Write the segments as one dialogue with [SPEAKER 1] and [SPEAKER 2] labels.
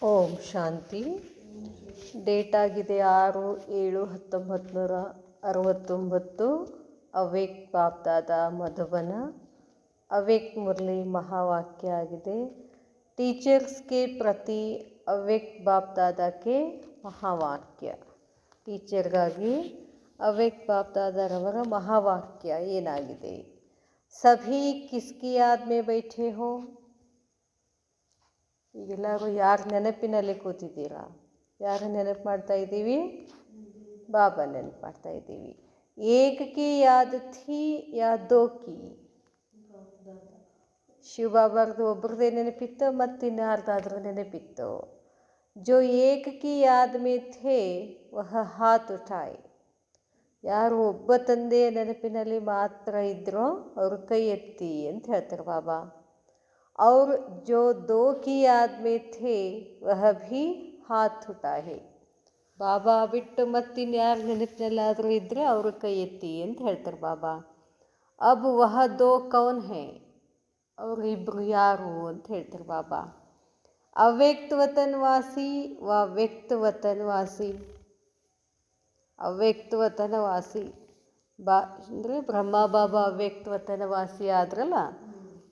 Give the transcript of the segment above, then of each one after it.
[SPEAKER 1] ಓಂ ಶಾಂತಿ. Date ಆಗಿದೆ 6/7/1969. Awake BapDada Madhuban. Awake Murali ಮಹಾವಾಕ್ಯ ಆಗಿದೆ. ಟೀಚರ್ಸ್ಗೆ ಪ್ರತಿ ಅವೇಕ್ ಬಾಪ್ದಾದಕ್ಕೆ ಮಹಾವಾಕ್ಯ. ಟೀಚರ್ಗಾಗಿ ಅವೇಕ್ ಬಾಪ್ದಾದರವರ ಮಹಾವಾಕ್ಯ ಏನಾಗಿದೆ? ಸಭಿ ಕಿಸ್ಕಿ ಯಾದ್ ಮೇ ಬೈಠೆ ಹೋ? ಈಗೆಲ್ಲರೂ ಯಾರು ನೆನಪಿನಲ್ಲಿ ಕೂತಿದ್ದೀರಾ? ಯಾರು ನೆನಪು ಮಾಡ್ತಾ ಇದ್ದೀವಿ? ಬಾಬಾ ನೆನಪು ಮಾಡ್ತಾ ಇದ್ದೀವಿ. ಏಕಕ್ಕೆ ಯಾದ್ ಥಿ ಯಾ ದೋ ಕಿ? ಶಿವ ಬಾಬಾರ್ದು ಒಬ್ರದ್ದೇ ನೆನಪಿತ್ತು, ಮತ್ತಿನ್ಯಾರ್ದಾದ್ರೂ ನೆನಪಿತ್ತು? ಜೋ ಏಕಕ್ಕೆ ಯಾದ್ ಮೇ ಥೇ ವಹ ಹಾತ್ ಉಠಾಯ್. ಯಾರು ಒಬ್ಬ ತಂದೆಯ ನೆನಪಿನಲ್ಲಿ ಮಾತ್ರ ಇದ್ರೋ ಅವರು ಕೈ ಎತ್ತಿ ಅಂತ ಹೇಳ್ತಾರೆ ಬಾಬಾ. और जो दो की याद में थे वह भी हाथ उठाए. ಬಾಬಾ ಬಿಟ್ಟು ಮತ್ತಿನ್ಯಾರು ನೆನಪಿನಲ್ಲಾದರೂ ಇದ್ದರೆ ಅವರು ಕೈ ಎತ್ತಿ ಅಂತ ಹೇಳ್ತಾರೆ ಬಾಬಾ. ಅಬ್ ವಹ ದೋ ಕೌನ್ ಹೇ? ಅವರು ಇಬ್ಬರು ಯಾರು ಅಂತ ಹೇಳ್ತಾರೆ ಬಾಬಾ. ಅವ್ಯಕ್ತ ವತನವಾಸಿ ವ ವ್ಯಕ್ತ ವತನವಾಸಿ. ಅವ್ಯಕ್ತ ವತನವಾಸಿ ಅಂದರೆ ಬ್ರಹ್ಮ ಬಾಬಾ ಅವ್ಯಕ್ತ ವತನವಾಸಿ ಆದ್ರಲ್ಲ,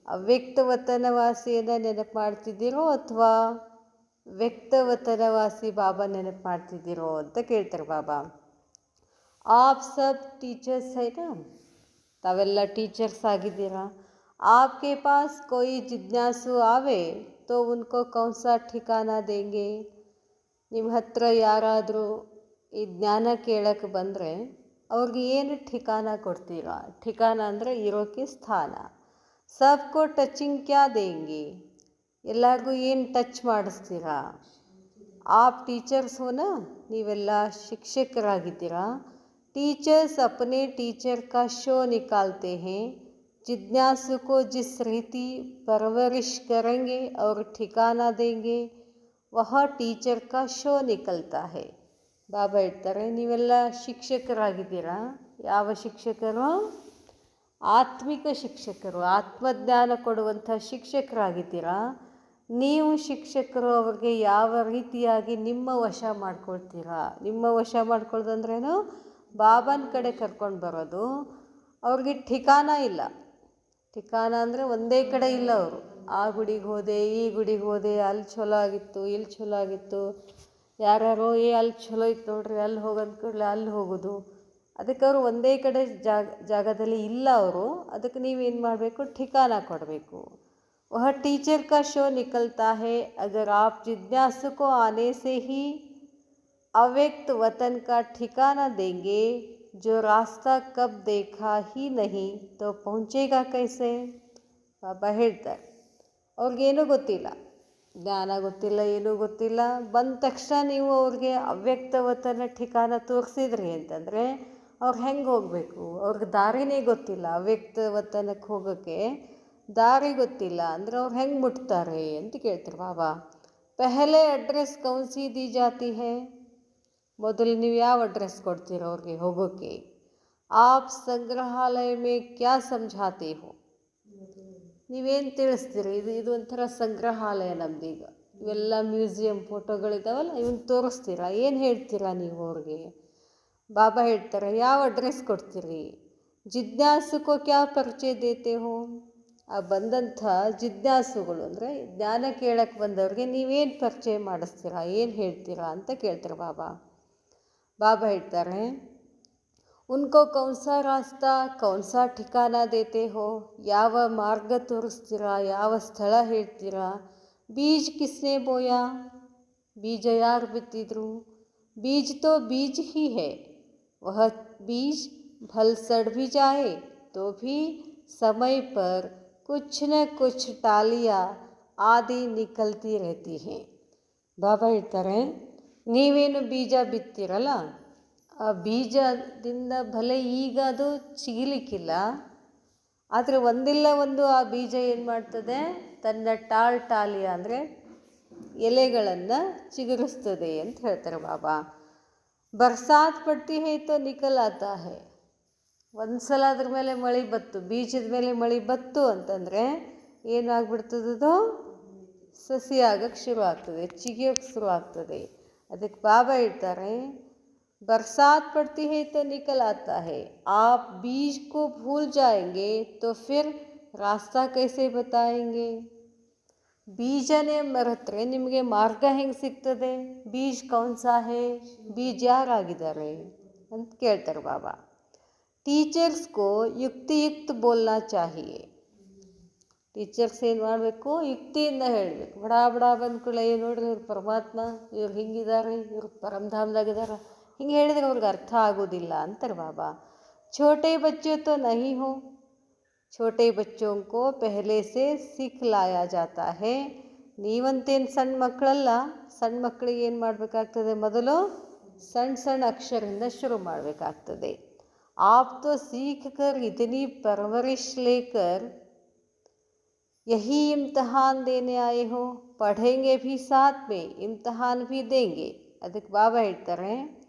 [SPEAKER 1] ಅವ್ಯಕ್ತ ವತನವಾಸಿಯನ್ನು ನೆನಪು ಮಾಡ್ತಿದ್ದೀರೋ ಅಥವಾ ವ್ಯಕ್ತ ವತನವಾಸಿ ಬಾಬಾ ನೆನಪು ಮಾಡ್ತಿದ್ದೀರೋ ಅಂತ ಕೇಳ್ತಾರೆ ಬಾಬಾ. ಆಪ್ ಸಬ್ ಟೀಚರ್ಸ್ ಐನಾ? ತಾವೆಲ್ಲ ಟೀಚರ್ಸ್ ಆಗಿದ್ದೀರಾ. ಆಪ್ಕೆ ಪಾಸ್ ಕೋಯಿ ಜಿಜ್ಞಾಸು ಆವೆ ತೋ ಉನ್ಕೋ ಕೌನ್ಸಾ ಠಿಕಾನಾ ದೇಂಗೆ? ನಿಮ್ಮ ಹತ್ರ ಯಾರಾದರೂ ಈ ಜ್ಞಾನ ಕೇಳಕ್ಕೆ ಬಂದರೆ ಅವ್ರಿಗೆ ಏನು ಠಿಕಾನ ಕೊಡ್ತೀರಾ? ಠಿಕಾನ ಅಂದರೆ ಇರೋಕ್ಕೆ ಸ್ಥಾನ. ಸಬ್ಕೋ ಟಚಿಂಗ್ ಕ್ಯಾ ದೇಂಗೆ? ಎಲ್ಲರಿಗೂ ಏನು ಟಚ್ ಮಾಡಿಸ್ತೀರಾ? ಆಪ್ ಟೀಚರ್ಸ್ ಹೋನಾ? ನೀವೆಲ್ಲ ಶಿಕ್ಷಕರಾಗಿದ್ದೀರಾ. ಟೀಚರ್ಸ್ ಅಪನೆ ಟೀಚರ್ ಕಾ ಶೋ ನಿಕಾಲ್ತೆ ಹೇ. जिज्ञासु को जिस रीति परवरिश करेंगे और ठिकाना देंगे वह टीचर का शो निकलता है. ಬಾಬಾ ಹೇಳ್ತಾರೆ, ನೀವೆಲ್ಲ ಶಿಕ್ಷಕರಾಗಿದ್ದೀರಾ. ಯಾವ ಶಿಕ್ಷಕರು? ಆತ್ಮಿಕ ಶಿಕ್ಷಕರು, ಆತ್ಮಜ್ಞಾನ ಕೊಡುವಂಥ ಶಿಕ್ಷಕರಾಗಿದ್ದೀರಾ. ನೀವು ಶಿಕ್ಷಕರು ಅವ್ರಿಗೆ ಯಾವ ರೀತಿಯಾಗಿ ನಿಮ್ಮ ವಶ ಮಾಡ್ಕೊಳ್ತೀರಾ? ನಿಮ್ಮ ವಶ ಮಾಡ್ಕೊಳ್ಳೋದಂದ್ರೇನು? ಬಾಬಾನ ಕಡೆ ಕರ್ಕೊಂಡು ಬರೋದು. ಅವ್ರಿಗೆ ಠಿಕಾನ ಇಲ್ಲ. ಠಿಕಾನ ಅಂದರೆ ಒಂದೇ ಕಡೆ ಇಲ್ಲ. ಅವರು ಆ ಗುಡಿಗೆ ಹೋದೆ, ಈ ಗುಡಿಗೆ ಹೋದೆ, ಅಲ್ಲಿ ಚಲೋ ಆಗಿತ್ತು, ಇಲ್ಲಿ ಚಲೋ ಆಗಿತ್ತು, ಯಾರ್ಯಾರೋ ಅಲ್ಲಿ ಚಲೋ ಇತ್ತು ನೋಡ್ರಿ ಅಲ್ಲಿ ಹೋಗೋದು ಕೂಡಲೇ ಅಲ್ಲಿ ಹೋಗೋದು. ಅದಕ್ಕೆ ಅವರು ಒಂದೇ ಕಡೆ ಜಾಗದಲ್ಲಿ ಇಲ್ಲ ಅವರು. ಅದಕ್ಕೆ ನೀವೇನು ಮಾಡಬೇಕು? ಠಿಕಾನ ಕೊಡಬೇಕು. ವಹ ಟೀಚರ್ ಕಾ ಶೋ ನಿಕಲ್ತಾ ಹೇ. ಅಗರ್ ಆಪ್ ಜಿಜ್ಞಾಸು ಕೋ ಆನೆ ಸೆ ಹಿ ಅವ್ಯಕ್ತ ವತನ್ ಕಾ ठिकाना देंगे जो रास्ता कब देखा ही नहीं तो पहुँचेगा कैसे? ಬಾಬಾ ಹೇಳ್ತಾರೆ, ಅವ್ರಿಗೇನೂ ಗೊತ್ತಿಲ್ಲ, ಜ್ಞಾನ ಗೊತ್ತಿಲ್ಲ, ಏನೂ ಗೊತ್ತಿಲ್ಲ. ಬಂದ ತಕ್ಷಣ ನೀವು ಅವ್ರಿಗೆ ಅವ್ಯಕ್ತ ವತನ ಠಿಕಾನ ತೋರಿಸಿದ್ರಿ ಅಂತಂದರೆ ಅವ್ರು ಹೆಂಗೆ ಹೋಗಬೇಕು? ಅವ್ರಿಗೆ ದಾರಿನೇ ಗೊತ್ತಿಲ್ಲ. ಅವ್ಯಕ್ತ ವತನಕ್ಕೆ ಹೋಗೋಕ್ಕೆ ದಾರಿ ಗೊತ್ತಿಲ್ಲ ಅಂದರೆ ಅವ್ರು ಹೆಂಗೆ ಮುಟ್ತಾರೆ ಅಂತ ಕೇಳ್ತಾರೆ ಬಾಬಾ. ಪೆಹಲೆ ಅಡ್ರೆಸ್ ಕೌನ್ಸಿ ದಿ ಜಾತಿ ಹೇ? ಮೊದಲು ನೀವು ಯಾವ ಅಡ್ರೆಸ್ ಕೊಡ್ತೀರೋ ಅವ್ರಿಗೆ ಹೋಗೋಕ್ಕೆ? ಆಪ್ ಸಂಗ್ರಹಾಲಯ ಮೇ ಕ್ಯಾ ಸಮझाते हो? ನೀವೇನು ತಿಳಿಸ್ತೀರಿ? ಇದು ಒಂಥರ ಸಂಗ್ರಹಾಲಯ ನಮ್ಮದೀಗ. ಇವೆಲ್ಲ ಮ್ಯೂಸಿಯಂ ಫೋಟೋಗಳಿದ್ದಾವಲ್ಲ, ಇವನ್ನ ತೋರಿಸ್ತೀರಾ? ಏನು ಹೇಳ್ತೀರಾ ನೀವು ಅವ್ರಿಗೆ? ಬಾಬಾ ಹೇಳ್ತಾರೆ, ಯಾವ ಅಡ್ರೆಸ್ ಕೊಡ್ತೀರಿ? ಜಿಜ್ಞಾಸುಕೋ ಕ್ಯಾ ಪರಿಚಯ ದೇತೆ ಹೋ? ಆ ಬಂದಂಥ ಜಿಜ್ಞಾಸುಗಳು ಅಂದರೆ ಜ್ಞಾನ ಕೇಳಕ್ಕೆ ಬಂದವ್ರಿಗೆ ನೀವೇನು ಪರಿಚಯ ಮಾಡಿಸ್ತೀರಾ? ಏನು ಹೇಳ್ತೀರಾ ಅಂತ ಕೇಳ್ತಾರೆ ಬಾಬಾ. ಬಾಬಾ ಹೇಳ್ತಾರೆ, ಉನ್ಕೋ ಕೌನ್ಸಾ ರಾಸ್ತಾ ಕೌನ್ಸಾ ಠಿಕಾನಾ ದೇತೆ ಹೋ? ಯಾವ ಮಾರ್ಗ ತೋರಿಸ್ತೀರಾ? ಯಾವ ಸ್ಥಳ ಹೇಳ್ತೀರಾ? ಬೀಜ ಕಿಸ್ನೆ ಬೋಯಾ? ಬೀಜ ಯಾರು ಬಿತ್ತಿದ್ರು? ಬೀಜ ತೋ ಬೀಜ ಹಿ ಹೇ. ವಹ ಬೀಜ ಭಲ್ ಸಡ್ ಭಿ ಜಾಯೆ ತೋ ಭಿ ಸಮಯ ಪರ್ ಕುಛ್ ನ ಕುಛ್ ಟಾಲಿಯಾ ಆದಿ ನಿಕಲ್ತಿ रहती हैं. ಬಾಬಾ ಹೇಳ್ತಾರೆ, ನೀವೇನು ಬೀಜ ಬಿತ್ತೀರಲ್ಲ, ಆ ಬೀಜದಿಂದ ಭಲೆ ಈಗ ಅದು ಸಿಗಲಿಕ್ಕಿಲ್ಲ, ಆದರೆ ಒಂದಿಲ್ಲ ಒಂದು ಆ ಬೀಜ ಏನು ಮಾಡ್ತದೆ? ತನ್ನ ಟಾಲಿಯ ಅಂದರೆ ಎಲೆಗಳನ್ನು ಚಿಗುರಿಸ್ತದೆ ಅಂತ ಹೇಳ್ತಾರೆ ಬಾಬಾ. ಬರ್ಸಾತ್ ಪಡ್ತಿ ಹೇ ತೋ ನಿಕಲ್ ಆತಾ ಹೇ. ಒಂದು ಸಲ ಅದ್ರ ಮೇಲೆ ಮಳೆ ಬತ್ತು, ಬೀಜದ ಮೇಲೆ ಮಳೆ ಬತ್ತು ಅಂತಂದರೆ ಏನಾಗ್ಬಿಡ್ತದದು? ಸಸಿ ಆಗಕ್ಕೆ ಶುರು ಆಗ್ತದೆ, ಚಿಗಿಯೋಕ್ಕೆ ಶುರು ಆಗ್ತದೆ. ಅದಕ್ಕೆ ಬಾಬಾ ಹೇಳ್ತಾರೆ, बरसात पड़ती है तो निकल आता है, आप बीज को भूल जाएंगे तो फिर रास्ता कैसे बताएंगे. ಬೀಜನೇ ಮರೆತರೆ ನಿಮಗೆ ಮಾರ್ಗ ಹೆಂಗೆ ಸಿಗ್ತದೆ? ಬೀಜ ಕೌನ್ಸಾ ಹೇ, ಬೀಜ ಯಾರಾಗಿದ್ದಾರೆ ಅಂತ ಕೇಳ್ತಾರೆ ಬಾಬಾ. ಟೀಚರ್ಸ್ ಕೋ ಯುಕ್ತಿಯುಕ್ತ ಬೋಲ್ನಾ ಚಾಹಿಯೇ. ಟೀಚರ್ಸ್ ಏನು ಮಾಡಬೇಕು? ಯುಕ್ತಿಯಿಂದ ಹೇಳಬೇಕು. ಬಡ ಬಡ ಬಂದ್ಕೊಳ್ಳೆ, ನೋಡ್ರಿ ಇವ್ರು ಪರಮಾತ್ಮ, ಇವ್ರು ಹಿಂಗಿದ್ದಾರೆ, ಇವ್ರು ಪರಮಧಾಮದಾಗಿದ್ದಾರೆ, ಹಿಂಗೆ ಹೇಳಿದ್ರೆ ಅವ್ರಿಗೆ ಅರ್ಥ ಆಗೋದಿಲ್ಲ ಅಂತಾರೆ ಬಾಬಾ. ಛೋಟೆ ಬಚ್ಚೆ ತೋ ನಹಿ ಹೋ, छोटे बच्चों को पहले से ಸಿಖಲಾಯಾ ಜಾತಾ ಹೇ. ನೀವಂತೇನು ಸಣ್ಣ ಮಕ್ಕಳಲ್ಲ. ಸಣ್ಣ ಮಕ್ಕಳಿಗೆ ಏನು ಮಾಡಬೇಕಾಗ್ತದೆ? ಮೊದಲು ಸಣ್ಣ ಸಣ್ಣ ಅಕ್ಷರದಿಂದ ಶುರು ಮಾಡಬೇಕಾಗ್ತದೆ. ಆಪ್ ತೋ ಸೀಖ್ ಕರ್ ಇತನಿ ಪರ್ವರಿಶ್ ಲೇಕರ್ ಯಹಿ ಇಮ್ತಿಹಾನ್ ದೇನೆ ಆಯೆ ಹೋ, ಪಢೇಂಗೆ ಭೀ ಸಾಥ್ ಮೇ ಇಮ್ತಿಹಾನ್ ಭೀ ದೇಂಗೆ. ಅದಕ್ಕೆ ಬಾಬಾ ಹೇಳ್ತಾರೆ,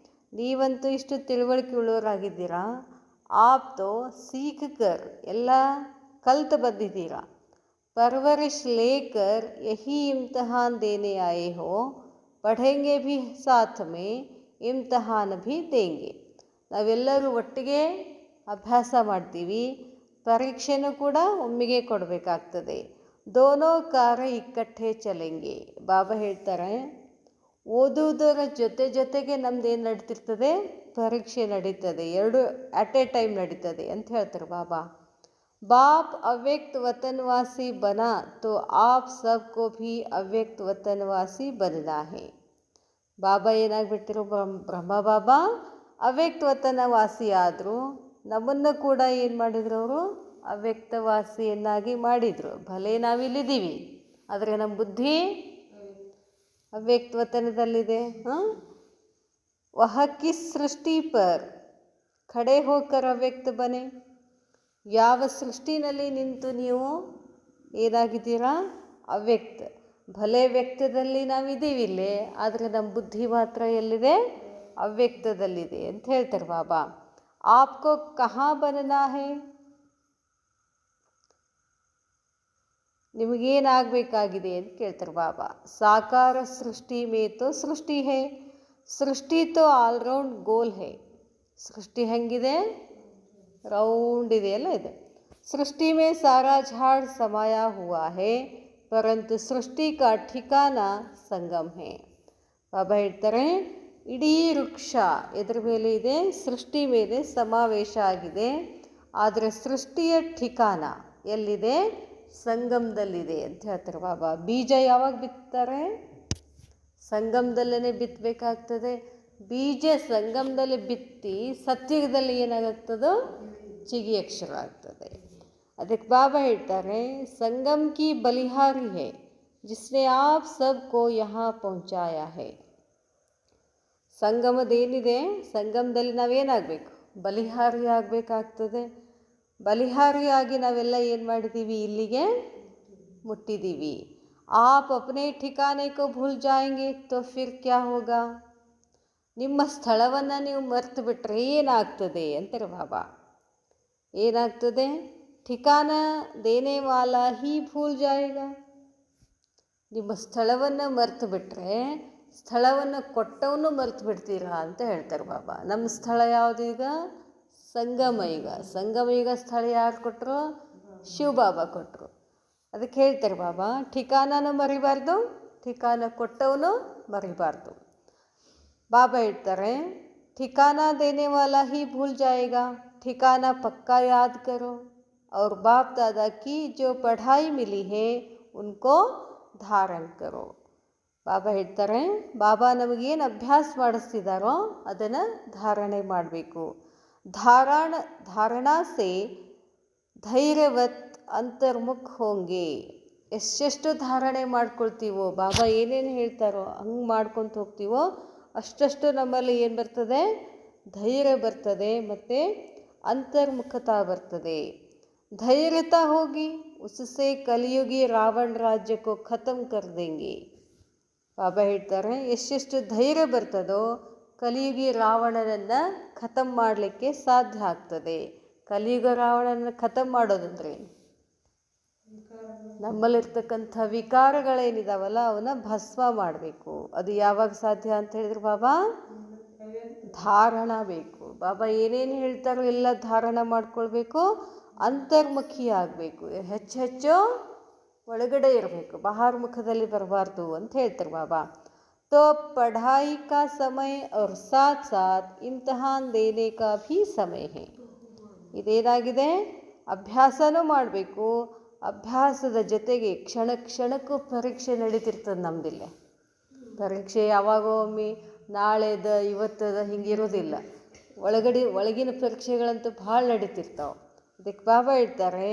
[SPEAKER 1] ನೀವಂತೂ ಇಷ್ಟು ತಿಳುವಳಿಕೆ ಉಳ್ಳವರಾಗಿದ್ದೀರಾ. ಆಪ್ ತೋ ಸೀಖ್ ಕರ್, ಎಲ್ಲ ಕಲ್ತು ಬಂದಿದ್ದೀರಾ. ಪರ್ವರಿಶ್ ಲೇಕರ್ ಯಹಿ ಇಮ್ತಿಹಾನ್ ದೇನೆ ಆಯೆ ಹೋ, ಪಢೇಂಗೆ ಭೀ ಸಾಥ್ ಮೇ ಇಮ್ತಿಹಾನ್ ಭೀ ದೇಂಗೆ. ನಾವೆಲ್ಲರೂ ಒಟ್ಟಿಗೆ ಅಭ್ಯಾಸ ಮಾಡ್ತೀವಿ, ಪರೀಕ್ಷೆನೂ ಕೂಡ ಒಮ್ಮೆಗೆ ಕೊಡಬೇಕಾಗ್ತದೆ. ದೋನೋ ಕಾರ್ಯ ಇಕ್ಕಟ್ಟೆ ಚಲೆಂಗೆ. ಬಾಬಾ ಹೇಳ್ತಾರೆ, ಓದುವುದರ ಜೊತೆ ಜೊತೆಗೆ ನಮ್ದು ಏನು ನಡೀತಿರ್ತದೆ? ಪರೀಕ್ಷೆ ನಡೀತದೆ. ಎರಡು ಅಟ್ ಎ ಟೈಮ್ ನಡೀತದೆ ಅಂತ ಹೇಳ್ತಾರೆ ಬಾಬಾ. ಬಾಪ್ ಅವ್ಯಕ್ತ ವತನವಾಸಿ ಬನಾ ತೋ ಆಪ್ ಸಬ್ಕೋ ಭೀ ಅವ್ಯಕ್ತ ವತನವಾಸಿ ಬನನಾ ಹೇ. ಬಾಬಾ ಏನಾಗ್ಬಿಟ್ಟಿರೋ? ಬ್ರಹ್ಮ ಬಾಬಾ ಅವ್ಯಕ್ತ ವತನವಾಸಿ ಆದರು. ನಮ್ಮನ್ನು ಕೂಡ ಏನು ಮಾಡಿದ್ರು ಅವರು? ಅವ್ಯಕ್ತವಾಸಿಯನ್ನಾಗಿ ಮಾಡಿದರು. ಭಲೆ ನಾವಿಲ್ಲಿದ್ದೀವಿ, ಆದರೆ ನಮ್ಮ ಬುದ್ಧಿ ಅವ್ಯಕ್ತ ವತನದಲ್ಲಿದೆ. ವಹ ಕಿಸ್ ಸೃಷ್ಟಿ ಪರ್ ಖಡೆ ಹೋಕರ್ ಅವ್ಯಕ್ತ ಬನೆ. ಯಾವ ಸೃಷ್ಟಿನಲ್ಲಿ ನಿಂತು ನೀವು ಏನಾಗಿದ್ದೀರಾ? ಅವ್ಯಕ್ತ. ಭಲೆ ವ್ಯಕ್ತದಲ್ಲಿ ನಾವಿದ್ದೀವಿ ಇಲ್ಲೇ, ಆದರೆ ನಮ್ಮ ಬುದ್ಧಿ ಮಾತ್ರ ಎಲ್ಲಿದೆ? ಅವ್ಯಕ್ತದಲ್ಲಿದೆ ಅಂತ ಹೇಳ್ತಾರೆ ಬಾಬಾ. ಆಪ್ಕೋ ಕಹಾ ಬನನಾ ಹೇ, ನಿಮಗೇನಾಗಬೇಕಾಗಿದೆ ಅಂತ ಕೇಳ್ತಾರೆ ಬಾಬಾ. ಸಾಕಾರ ಸೃಷ್ಟಿ ಮೇ ತೋ ಸೃಷ್ಟಿ ಹೇ, ಸೃಷ್ಟಿ ತೋ ಆಲ್ರೌಂಡ್ ಗೋಲ್ ಹೇ. ಸೃಷ್ಟಿ ಹೆಂಗಿದೆ? ರೌಂಡ್ ಇದೆಯಲ್ಲ ಇದು. ಸೃಷ್ಟಿ ಮೇ ಸಾರಾ ಝಾಡ್ ಸಮಾಯಾ ಹುವಾ ಹೇ, ಪರಂತು ಸೃಷ್ಟಿ ಕಾ ಠಿಕಾನ ಸಂಗಮ್ ಹೇ. ಬಾಬಾ ಹೇಳ್ತಾರೆ, ಇಡೀ ವೃಕ್ಷ ಎದ್ರ ಮೇಲೆ ಇದೆ? ಸೃಷ್ಟಿ ಮೇಲೆ ಸಮಾವೇಶ ಆಗಿದೆ. ಆದರೆ ಸೃಷ್ಟಿಯ ಠಿಕಾನ ಎಲ್ಲಿದೆ? ಸಂಗಮದಲ್ಲಿದೆ ಅಂತ ಹೇಳ್ತಾರೆ ಬಾಬಾ. ಬೀಜ ಯಾವಾಗ ಬಿತ್ತಾರೆ? ಸಂಗಮದಲ್ಲೇ ಬಿತ್ತಬೇಕಾಗ್ತದೆ. ಬೀಜ ಸಂಗಮದಲ್ಲಿ ಬಿತ್ತಿ ಸತ್ಯುಗದಲ್ಲಿ ಏನಾಗುತ್ತದೋ? ಚಿಗಿ ಅಕ್ಷರ ಆಗ್ತದೆ. ಅದಕ್ಕೆ ಬಾಬಾ ಹೇಳ್ತಾರೆ, ಸಂಗಮ್ ಕಿ ಬಲಿಹಾರಿ ಹೇ ಜಿಸ್ನೆ ಆಪ್ ಸಬ್ಕೋ ಯಹಾ ಪಹುಂಚಾಯಾ ಹೇ. ಸಂಗಮದೇನಿದೆ? ಸಂಗಮದಲ್ಲಿ ನಾವೇನಾಗಬೇಕು? ಬಲಿಹಾರಿ ಆಗಬೇಕಾಗ್ತದೆ. ಬಲಿಹಾರಿಯಾಗಿ ನಾವೆಲ್ಲ ಏನು ಮಾಡಿದ್ದೀವಿ? ಇಲ್ಲಿಗೆ ಮುಟ್ಟಿದ್ದೀವಿ. आप अपने ठिकाने को भूल जाएंगे तो फिर क्या होगा. ನಿಮ್ಮ ಸ್ಥಳವನ್ನು ನೀವು ಮರೆತು ಬಿಟ್ಟರೆ ಏನಾಗ್ತದೆ ಅಂತಾರೆ ಬಾಬಾ. ಏನಾಗ್ತದೆ? ठिकाना देने वाला ही भूल जाएगा. ನಿಮ್ಮ ಸ್ಥಳವನ್ನು ಮರೆತು ಬಿಟ್ಟರೆ ಸ್ಥಳವನ್ನು ಕೊಟ್ಟವನು ಮರೆತು ಬಿಡ್ತೀರಾ ಅಂತ ಹೇಳ್ತಾರೆ ಬಾಬಾ. ನಮ್ಮ ಸ್ಥಳ ಯಾವುದೀಗ? ಸಂಗಮಯುಗ. ಸಂಗಮಯುಗ ಸ್ಥಳ ಯಾರು ಕೊಟ್ಟರು? ಶಿವಬಾಬಾ ಕೊಟ್ಟರು. ಅದಕ್ಕೆ ಹೇಳ್ತಾರೆ ಬಾಬಾ, ಠಿಕಾನೂ ಮರಿಬಾರ್ದು, ಠಿಕಾನ ಕೊಟ್ಟವನು ಮರಿಬಾರ್ದು. ಬಾಬಾ ಹೇಳ್ತಾರೆ, ठिकाना देने वाला ही भूल जाएगा, ठिकाना पक्का याद करो और बाप दादा की जो पढ़ाई मिली है उनको धारण करो. ಬಾಬಾ ಹೇಳ್ತಾರೆ, ಬಾಬಾ ನಮಗೇನು ಅಭ್ಯಾಸ ಮಾಡಿಸ್ತಿದ್ದಾರೋ ಅದನ್ನು ಧಾರಣೆ ಮಾಡಬೇಕು. ಧಾರಣಾ ಸೇ ಧೈರ್ಯವತ್ ಅಂತರ್ಮುಖ ಹೋಂಗೆ. ಎಷ್ಟೆಷ್ಟು ಧಾರಣೆ ಮಾಡ್ಕೊಳ್ತೀವೋ, ಬಾಬಾ ಏನೇನು ಹೇಳ್ತಾರೋ ಹಂಗೆ ಮಾಡ್ಕೊತ ಹೋಗ್ತೀವೋ ಅಷ್ಟಷ್ಟು ನಮ್ಮಲ್ಲಿ ಏನು ಬರ್ತದೆ? ಧೈರ್ಯ ಬರ್ತದೆ ಮತ್ತು ಅಂತರ್ಮುಖತಾ ಬರ್ತದೆ. ಧೈರ್ಯತಾ ಹೋಗಿ ಉಸಸೆ ಕಲಿಯುಗಿ ರಾವಣ ರಾಜ್ಯಕ್ಕೂ ಖತಮ್ ಕರ್ ದೇಂಗೆ. ಬಾಬಾ ಹೇಳ್ತಾರೆ, ಎಷ್ಟೆಷ್ಟು ಧೈರ್ಯ ಬರ್ತದೋ ಕಲಿಯುಗಿ ರಾವಣನನ್ನು ಖತಮ್ ಮಾಡಲಿಕ್ಕೆ ಸಾಧ್ಯ ಆಗ್ತದೆ. ಕಲಿಯುಗ ರಾವಣನ ಖತಮ್ ಮಾಡೋದಂದ್ರೆ ನಮ್ಮಲ್ಲಿರ್ತಕ್ಕಂಥ ವಿಕಾರಗಳೇನಿದಾವಲ್ಲ ಅವನ್ನ ಭಸ್ಮ ಮಾಡಬೇಕು. ಅದು ಯಾವಾಗ ಸಾಧ್ಯ ಅಂತ ಹೇಳಿದ್ರು ಬಾಬಾ? ಧಾರಣ ಬೇಕು. ಬಾಬಾ ಏನೇನು ಹೇಳ್ತಾರೋ ಎಲ್ಲ ಧಾರಣ ಮಾಡ್ಕೊಳ್ಬೇಕು, ಅಂತರ್ಮುಖಿ ಆಗಬೇಕು, ಹೆಚ್ಚು ಒಳಗಡೆ ಇರಬೇಕು, ಬಾಹರ್ಮುಖದಲ್ಲಿ ಬರಬಾರ್ದು ಅಂತ ಹೇಳ್ತಾರೆ ಬಾಬಾ. तो पढ़ाई का समय और साथ साथ इम्तिहान देने का भी समय है. ಇದೇನಾಗಿದೆ? ಅಭ್ಯಾಸನೂ ಮಾಡಬೇಕು, ಅಭ್ಯಾಸದ ಜೊತೆಗೆ ಕ್ಷಣ ಕ್ಷಣಕ್ಕೂ ಪರೀಕ್ಷೆ ನಡೀತಿರ್ತದೆ ನಮ್ಮದಿಲ್ಲ. ಪರೀಕ್ಷೆ ಯಾವಾಗೋ ಒಮ್ಮೆ ನಾಳೆದ ಇವತ್ತದ ಹಿಂಗಿರೋದಿಲ್ಲ. ಒಳಗಿನ ಪರೀಕ್ಷೆಗಳಂತೂ ಭಾಳ ನಡೀತಿರ್ತಾವೆ. ಅದಕ್ಕೆ ಬಾಬಾ ಹೇಳ್ತಾರೆ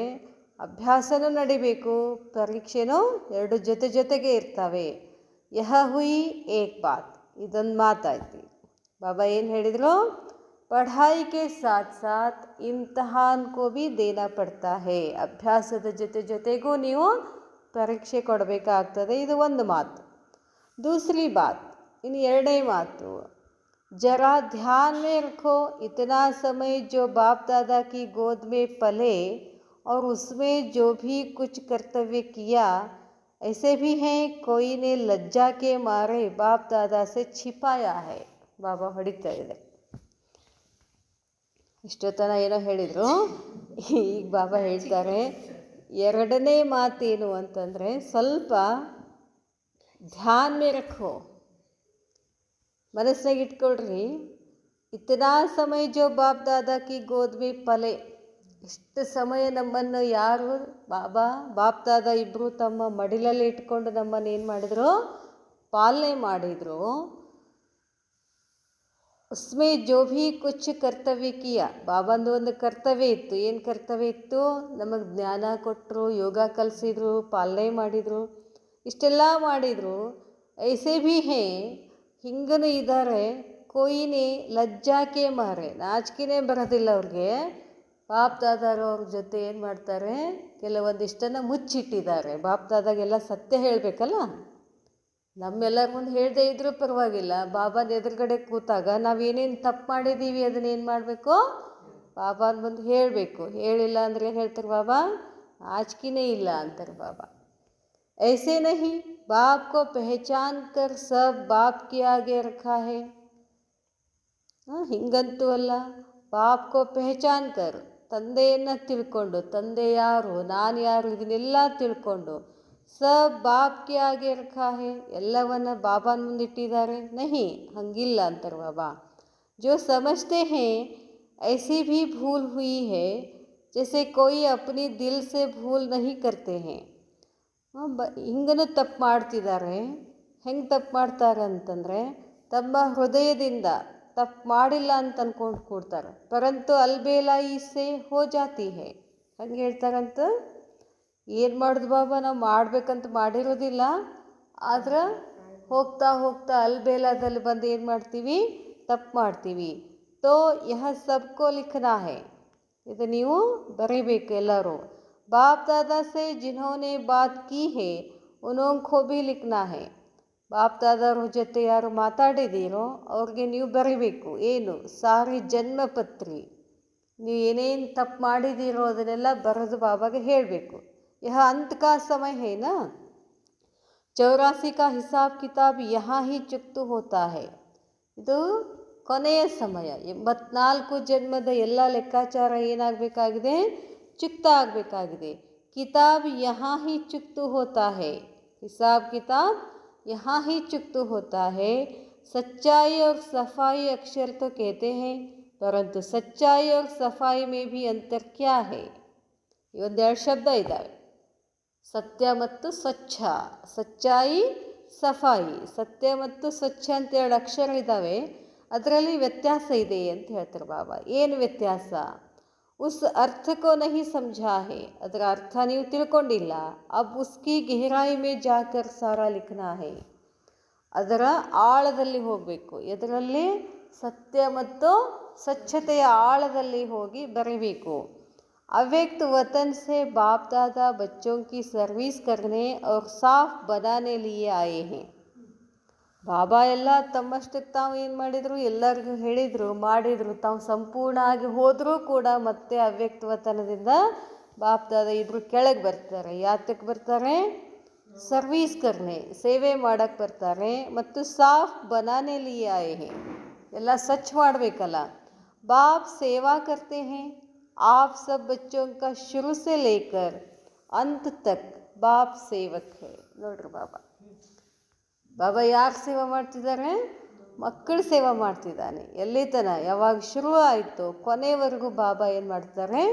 [SPEAKER 1] ಅಭ್ಯಾಸನೂ ನಡಿಬೇಕು, ಪರೀಕ್ಷೆನೂ ಎರಡು ಜೊತೆಗೆ ಇರ್ತವೆ. ಯಹ ಹುಯಿ ಏಕ್ ಬಾತ್, ಇದೊಂದು ಮಾತಾಯ್ತು. ಬಾಬಾ ಏನು ಹೇಳಿದರು? ಪಢಾಯಿ ಕೆ ಸಾಥ್ ಸಾಥ್ ಇಮ್ತಿಹಾನ್ ಕೋ ಭಿ ದೇನಾ ಪಡ್ತಾ ಹೇ. ಅಭ್ಯಾಸದ ಜೊತೆಗೂ ನೀವು ಪರೀಕ್ಷೆ ಕೊಡಬೇಕಾಗ್ತದೆ. ಇದು ಒಂದು ಮಾತು. दूसरी बात, ಇನ್ನು ಎರಡನೇ ಮಾತು, जरा ध्यान में रखो इतना समय जो बाप दादा की गोद में पले और उसमें जो भी कुछ कर्तव्य किया ऐसे भी हैं कोई ने लज्जा के मारे बाप दादा से छिपाया है. ಬಾಬಾ ಹೊಡಿತಾ ಇದೆ. ಇಷ್ಟೊತ್ತನ ಏನೋ ಹೇಳಿದರು, ಈಗ ಬಾಬಾ ಹೇಳ್ತಾರೆ ಎರಡನೇ ಮಾತೇನು ಅಂತಂದರೆ ಸ್ವಲ್ಪ ಧ್ಯಾನ್ ಮೇ ರಖೋ, ಮನಸ್ಸಿನಾಗ ಇಟ್ಕೊಳ್ರಿ. ಇತನಾ ಸಮಯ ಜೋ ಬಾಪ್ ದಾದಾ ಕಿ ಗೋದ್ ಮೇ ಪಲೆ, ಇಷ್ಟು ಸಮಯ ನಮ್ಮನ್ನು ಯಾರು ಬಾಪ್ ದಾದಾ ಇಬ್ಬರು ತಮ್ಮ ಮಡಿಲಲ್ಲಿ ಇಟ್ಕೊಂಡು ನಮ್ಮನ್ನು ಏನು ಮಾಡಿದ್ರು? ಪಾಲನೆ ಮಾಡಿದರು. ಉಸ್ಮೇ ಜೋ ಭಿ ಕುಚ್ ಕರ್ತವ್ಯ ಕಿಯ, ಬಾಬಂದು ಒಂದು ಕರ್ತವ್ಯ ಇತ್ತು. ಏನು ಕರ್ತವ್ಯ ಇತ್ತು? ನಮಗೆ ಜ್ಞಾನ ಕೊಟ್ಟರು, ಯೋಗ ಕಲಿಸಿದ್ರು, ಪಾಲನೆ ಮಾಡಿದರು, ಇಷ್ಟೆಲ್ಲ ಮಾಡಿದರು. ಐಸೆ ಭಿ ಹೇ, ಹಿಂಗನೂ ಇದ್ದಾರೆ. ಕೊಯ್ನೆ ಲಜ್ಜಾಕೆ ಮಾರೆ, ನಾಚಿಕೆನೇ ಬರೋದಿಲ್ಲ ಅವ್ರಿಗೆ. ಬಾಪ್ ದಾದಾರು ಅವ್ರ ಜೊತೆ ಏನು ಮಾಡ್ತಾರೆ? ಕೆಲವೊಂದಿಷ್ಟನ್ನು ಮುಚ್ಚಿಟ್ಟಿದ್ದಾರೆ. ಬಾಪ್ ದಾದಾಗೆಲ್ಲ ಸತ್ಯ ಹೇಳಬೇಕಲ್ಲ. ನಮ್ಮೆಲ್ಲರ ಮುಂದೆ ಹೇಳದೇ ಇದ್ರೂ ಪರವಾಗಿಲ್ಲ, ಬಾಬಾನ ಎದುರುಗಡೆ ಕೂತಾಗ ನಾವೇನೇನು ತಪ್ಪು ಮಾಡಿದ್ದೀವಿ ಅದನ್ನೇನು ಮಾಡಬೇಕು? ಬಾಬಾನ ಮುಂದೆ ಹೇಳಬೇಕು. ಹೇಳಿಲ್ಲ ಅಂದರೆ ಏನು ಹೇಳ್ತಾರೆ ಬಾಬಾ? ಆಚಿಕೆನೇ ಇಲ್ಲ ಅಂತಾರೆ ಬಾಬಾ. ऐसे नहीं, बाप को पहचान कर सब बाप के आगे रखा है. ಹಿಂಗಂತೂ ಅಲ್ಲ, ಬಾಪ್ ಕೋ ಪೆಹಚಾನ್ ಕರ್, ತಂದೆಯನ್ನು ತಿಳ್ಕೊಂಡು, ತಂದೆ ಯಾರು, ನಾನು ಯಾರು, ಇದನ್ನೆಲ್ಲ ತಿಳ್ಕೊಂಡು ಸಬ್ ಬಾಪ್ ಕೆ ಆಗೆ ರಖಾ ಹೇ, ಎಲ್ಲವನ್ನ ಬಾಬಾನ ಮುಂದಿಟ್ಟಿದ್ದಾರೆ. ನಹಿ, ಹಂಗಿಲ್ಲ ಅಂತಾರೆ ಬಾಬಾ. जो समझते हैं ऐसी भी भूल हुई है जैसे कोई अपनी दिल से भूल नहीं करते हैं. ಹಿಂಗನೂ ತಪ್ಪು ಮಾಡ್ತಿದ್ದಾರೆ. ಹೆಂಗೆ ತಪ್ಪು ಮಾಡ್ತಾರೆ ಅಂತಂದರೆ ತಮ್ಮ ಹೃದಯದಿಂದ ತಪ್ಪು ಮಾಡಿಲ್ಲ ಅಂತ ಅಂದ್ಕೊಂಡು ಕೂಡ್ತಾರೆ. ಪರಂತು ಅಲ್ಬೇಲಾಯಿ ಸೇ ಹೋ ಜಾತಿ ಹೇ, ಹಂಗೆ ಹೇಳ್ತಾರಂತ. ಏನು ಮಾಡೋದು ಬಾಬಾ, ನಾವು ಮಾಡಬೇಕಂತ ಮಾಡಿರೋದಿಲ್ಲ, ಆದ್ರೆ ಹೋಗ್ತಾ ಹೋಗ್ತಾ ಅಲ್ಬೇಲಾದಲ್ಲಿ ಬಂದು ಏನು ಮಾಡ್ತೀವಿ? ತಪ್ಪು ಮಾಡ್ತೀವಿ. ತೋ ಯಹ ಸಬ್ಕೋ ಲಿಖನಾ ಹೇ, ಇದು ನೀವು ಬರೀಬೇಕು ಎಲ್ಲರೂ. बाप दादा से जिन्होंने बात की है उनको भी लिखना है. ಬಾಪ್ ದಾದಾರ ಜೊತೆ ಯಾರು ಮಾತಾಡಿದ್ದೀರೋ ಅವ್ರಿಗೆ ನೀವು ಬರೀಬೇಕು. ಏನು? ಸಾರಿ ಜನ್ಮಪತ್ರಿ, ನೀವು ಏನೇನು ತಪ್ಪು ಮಾಡಿದ್ದೀರೋ ಅದನ್ನೆಲ್ಲ ಬರೆದು ಬಾಬಾಗೆ ಹೇಳಬೇಕು. ಯಹ ಅಂತ್ ಕಾ ಸಮಯ ಹೇ ನಾ, 84 का ಹಿಸಾಬ್ ಕಿತಾಬ್ ಯಹಾ ಹಿ ಚುಕ್ತು ಹೋತಾ ಹೇ. ಇದು ಕೊನೆಯ ಸಮಯ. 84 ಜನ್ಮದ ಎಲ್ಲ ಲೆಕ್ಕಾಚಾರ ಏನಾಗಬೇಕಾಗಿದೆ? ಚುಕ್ತ ಆಗಬೇಕಾಗಿದೆ. ಕಿತಾಬ್ ಯಹಾ ಹಿ ಚುಕ್ತು ಹೋತಾ ಹೇ, ಹಿಸಾಬ್ ಕಿತಾಬ್ यहाँ ही चुक्त होता है. सच्चाई और सफाई अक्षर तो कहते हैं, परंतु सच्चाई और सफाई में भी अंतर क्या है? ಇವೊಂದೆರಡು ಶಬ್ದ ಇದ್ದಾವೆ, ಸತ್ಯ ಮತ್ತು ಸ್ವಚ್ಛ. ಸಚ್ಚಾಯಿ, ಸಫಾಯಿ. ಸತ್ಯ ಮತ್ತು ಸ್ವಚ್ಛ ಅಂತ ಎರಡು ಅಕ್ಷರ ಇದ್ದಾವೆ, ಅದರಲ್ಲಿ ವ್ಯತ್ಯಾಸ ಇದೆ ಅಂತ ಹೇಳ್ತಾರೆ ಬಾಬಾ. ಏನು ವ್ಯತ್ಯಾಸ? ಉಸ್ ಅರ್ಥಕೋ ನಹಿ ಸಮझा है, ಅದರ ಅರ್ಥ ನೀವು ತಿಳ್ಕೊಂಡಿಲ್ಲ. ಅಬ್ ಉಸ್ಕಿ ಗಹರಾಯಿ ಮೇ ಜಾಕರ್ ಸಾರಾ ಲಿಖನಾ ಹೇ, ಅದರ ಆಳದಲ್ಲಿ ಹೋಗಬೇಕು. ಇದರಲ್ಲಿ ಸತ್ಯ ಮತ್ತು ಸ್ವಚ್ಛತೆಯ ಆಳದಲ್ಲಿ ಹೋಗಿ ಬರೀಬೇಕು. ಅವ್ಯಕ್ತ ವತನ್ ಸೆ ಬಾಪ್ ದಾದಾ ಬಚ್ಚೋं की सर्विस करने और साफ बनाने लिए आए हैं. ಬಾಬಾ ಎಲ್ಲ ತಮ್ಮಷ್ಟಕ್ಕೆ ತಾವು ಏನು ಮಾಡಿದರು? ಎಲ್ಲರಿಗೂ ಹೇಳಿದರು, ಮಾಡಿದರು. ತಾವು ಸಂಪೂರ್ಣ ಆಗಿ ಹೋದರೂ ಕೂಡ ಮತ್ತೆ ಅವ್ಯಕ್ತವತನದಿಂದ ಬಾಪ್ ದಾದಾ ಇಬ್ಬರು ಕೆಳಗೆ ಬರ್ತಾರೆ. ಯಾತಕ್ಕೆ ಬರ್ತಾರೆ? ಸರ್ವೀಸ್ ಕರ್ನೆ, ಸೇವೆ ಮಾಡೋಕ್ಕೆ ಬರ್ತಾರೆ. ಮತ್ತು ಸಾಫ್ ಬನಾನೆ ಲಿಯೆ ಆಯೆ ಹೇ, ಎಲ್ಲ ಸ್ವಚ್ಛ ಮಾಡಬೇಕಲ್ಲ. बाप सेवा करते हैं. आप सब बच्चों का शुरू से लेकर अंत तक बाप सेवक है. ನೋಡ್ರಿ ಬಾಬಾ ಯಾರು ಸೇವಾ ಮಾಡ್ತಿದ್ದಾರೆ? ಮಕ್ಕಳ ಸೇವಾ ಮಾಡ್ತಿದ್ದಾನೆ. ಎಲ್ಲಿ ತನ ಯಾವಾಗ ಶುರು ಆಯಿತು ಕೊನೆವರೆಗೂ ಬಾಬಾ ಏನು ಮಾಡ್ತಾರೆ?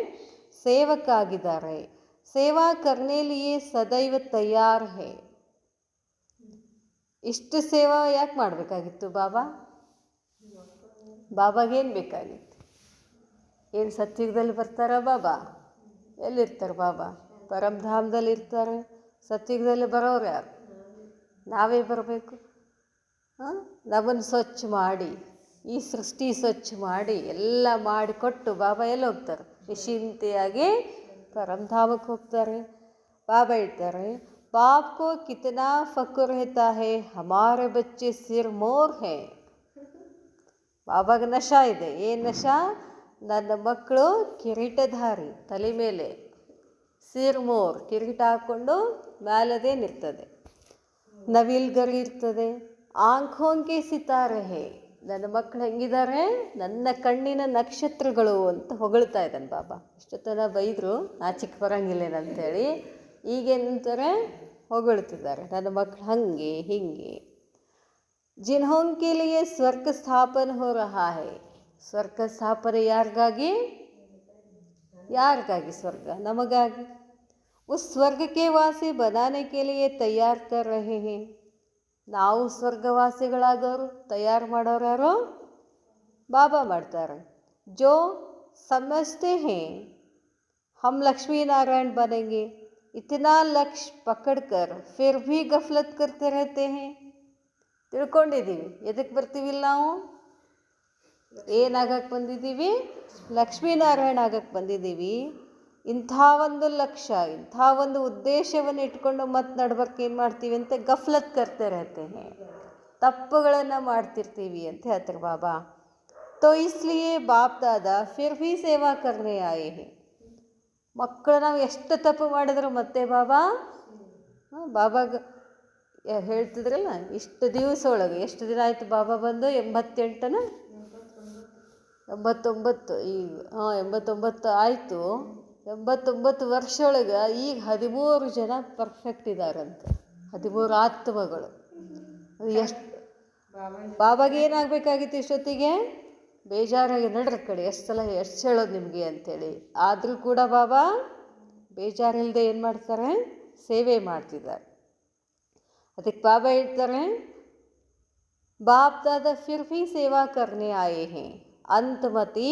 [SPEAKER 1] ಸೇವಕ ಆಗಿದ್ದಾರೆ. ಸೇವಾ ಕರ್ನೆ ಲಿಯೆ ಸದೈವ ತಯಾರ್ ಹೇ. ಇಷ್ಟು ಸೇವಾ ಯಾಕೆ ಮಾಡಬೇಕಾಗಿತ್ತು ಬಾಬಾಗೇನು ಬೇಕಾಗಿತ್ತು? ಏನು ಸತ್ಯುಗದಲ್ಲಿ ಬರ್ತಾರ ಬಾಬಾ? ಎಲ್ಲಿರ್ತಾರೆ ಬಾಬಾ? ಪರಮಧಾಮದಲ್ಲಿ ಇರ್ತಾರೆ. ಸತ್ಯುಗದಲ್ಲಿ ಬರೋರು ಯಾರು? ನಾವೇ ಬರಬೇಕು. ನಮ್ಮನ್ನು ಸ್ವಚ್ಛ ಮಾಡಿ, ಈ ಸೃಷ್ಟಿ ಸ್ವಚ್ಛ ಮಾಡಿ ಎಲ್ಲ ಮಾಡಿಕೊಟ್ಟು ಬಾಬಾ ಎಲ್ಲಿ ಹೋಗ್ತಾರೆ? ನಿಶ್ಚಿಂತೆಯಾಗಿ ಪರಮಧಾಮಕ್ಕೆ ಹೋಗ್ತಾರೆ. ಬಾಬಾ ಹೇಳ್ತಾರೆ, ಬಾಪ್ ಕೋ ಕಿತನಾ ಫಕ್ರ್ रहता है, हमारे बच्चे सिरमौर हैं. ಬಾಬಾಗ ನಶಾ ಇದೆ. ಏನು ನಶಾ? ನನ್ನ ಮಕ್ಕಳು ಕಿರೀಟಧಾರಿ, ತಲೆ ಮೇಲೆ ಸಿರ್ಮೋರ್, ಕಿರೀಟ ಹಾಕ್ಕೊಂಡು ಮ್ಯಾಲದೇನಿರ್ತದೆ, ನವಿಲ್ಗರಿ ಇರ್ತದೆ. ಆಂಖೋಂಕೆ ಸಿತಾರೆ ಹೇ, ನನ್ನ ಮಕ್ಕಳು ಹೆಂಗಿದ್ದಾರೆ? ನನ್ನ ಕಣ್ಣಿನ ನಕ್ಷತ್ರಗಳು ಅಂತ ಹೊಗಳ್ತಾ ಇದ್ದಾನೆ ಬಾಬಾ. ಇಷ್ಟೊತ್ತನ ಬೈದರು ನಾಚಿಕೆ ಬರಂಗಿಲ್ಲೇನಂತೇಳಿ, ಈಗೇನಂತಾರೆ? ಹೊಗಳ್ತಿದ್ದಾರೆ ನನ್ನ ಮಕ್ಕಳು ಹಂಗೆ ಹಿಂಗೆ. जिन्हों के लिए स्वर्ग स्थापन हो रहा है. ಸ್ವರ್ಗ ಸ್ಥಾಪನೆ ಯಾರಿಗಾಗಿ? ಸ್ವರ್ಗ ನಮಗಾಗಿ. उस स्वर्ग के वासी बनाने के लिए तैयार कर रहे हैं. ನಾವು ಸ್ವರ್ಗವಾಸಿಗಳಾಗೋರು ತಯಾರು ಮಾಡೋರು ಯಾರು? ಬಾಬಾ ಮಾಡ್ತಾರೆ. जो समझते हैं हम लक्ष्मी नारायण बनेंगे, इतना लक्ष्य पकड़कर फिर भी गफलत करते रहते हैं. ತಿಳ್ಕೊಂಡಿದ್ದೀವಿ. ಎದಕ್ಕೆ ಬರ್ತೀವಿಲ್ಲ ನಾವು? ಏನಾಗಕ್ಕೆ ಬಂದಿದ್ದೀವಿ? ಲಕ್ಷ್ಮೀನಾರಾಯಣ ಆಗಕ್ಕೆ ಬಂದಿದ್ದೀವಿ. ಇಂಥ ಒಂದು ಲಕ್ಷ್ಯ, ಇಂಥ ಒಂದು ಉದ್ದೇಶವನ್ನು ಇಟ್ಕೊಂಡು ಮತ್ತೆ ನಡ್ಬರ್ಕ್ ಏನು ಮಾಡ್ತೀವಿ ಅಂತ ಗಫ್ಲತ್ ಕರ್ತೆ ಇರತ್ತೇನೆ, ತಪ್ಪುಗಳನ್ನು ಮಾಡ್ತಿರ್ತೀವಿ ಅಂತ ಹೇಳ್ತಾರೆ ಬಾಬಾ. ತೋ ಇಸ್ಲಿಯೇ ಬಾಪ್ ದಾದಾ ಫಿರ್ ಭೀ ಸೇವಾ ಕರ್ನೆ ಆಯೆ ಹೇ. ಮಕ್ಕಳು ನಾವು ಎಷ್ಟು ತಪ್ಪು ಮಾಡಿದ್ರು ಮತ್ತೆ ಬಾಬಾಗ ಹೇಳ್ತಿದ್ರಲ್ಲ, ಇಷ್ಟು ದಿವಸ ಒಳಗೆ ಎಷ್ಟು ದಿನ ಆಯಿತು ಬಾಬಾ ಬಂದು? 88 89 ಈಗ 89 ಆಯಿತು. 89 ವರ್ಷ ಒಳಗೆ ಈಗ 13 ಜನ ಪರ್ಫೆಕ್ಟ್ ಇದ್ದಾರಂತೆ, 13 ಆತ್ಮಗಳು. ಅದು ಎಷ್ಟು ಬಾಬಾಗೆ ಏನಾಗಬೇಕಾಗಿತ್ತು ಇಷ್ಟೊತ್ತಿಗೆ? ಬೇಜಾರಾಗಿ ನಡ್ರ ಕಡೆ ಎಷ್ಟು ಹೇಳೋದು ನಿಮಗೆ ಅಂಥೇಳಿ. ಆದರೂ ಕೂಡ ಬಾಬಾ ಬೇಜಾರಿಲ್ಲದೆ ಏನು ಮಾಡ್ತಾರೆ? ಸೇವೆ ಮಾಡ್ತಿದ್ದಾರೆ. ಅದಕ್ಕೆ ಬಾಬಾ ಹೇಳ್ತಾರೆ, ಬಾಪ್ ದಾದಾ ಫಿರ್ ಭೀ ಸೇವಾ ಕರ್ನೆ ಆಯೆ ಹೇ, ಅಂತಮತಿ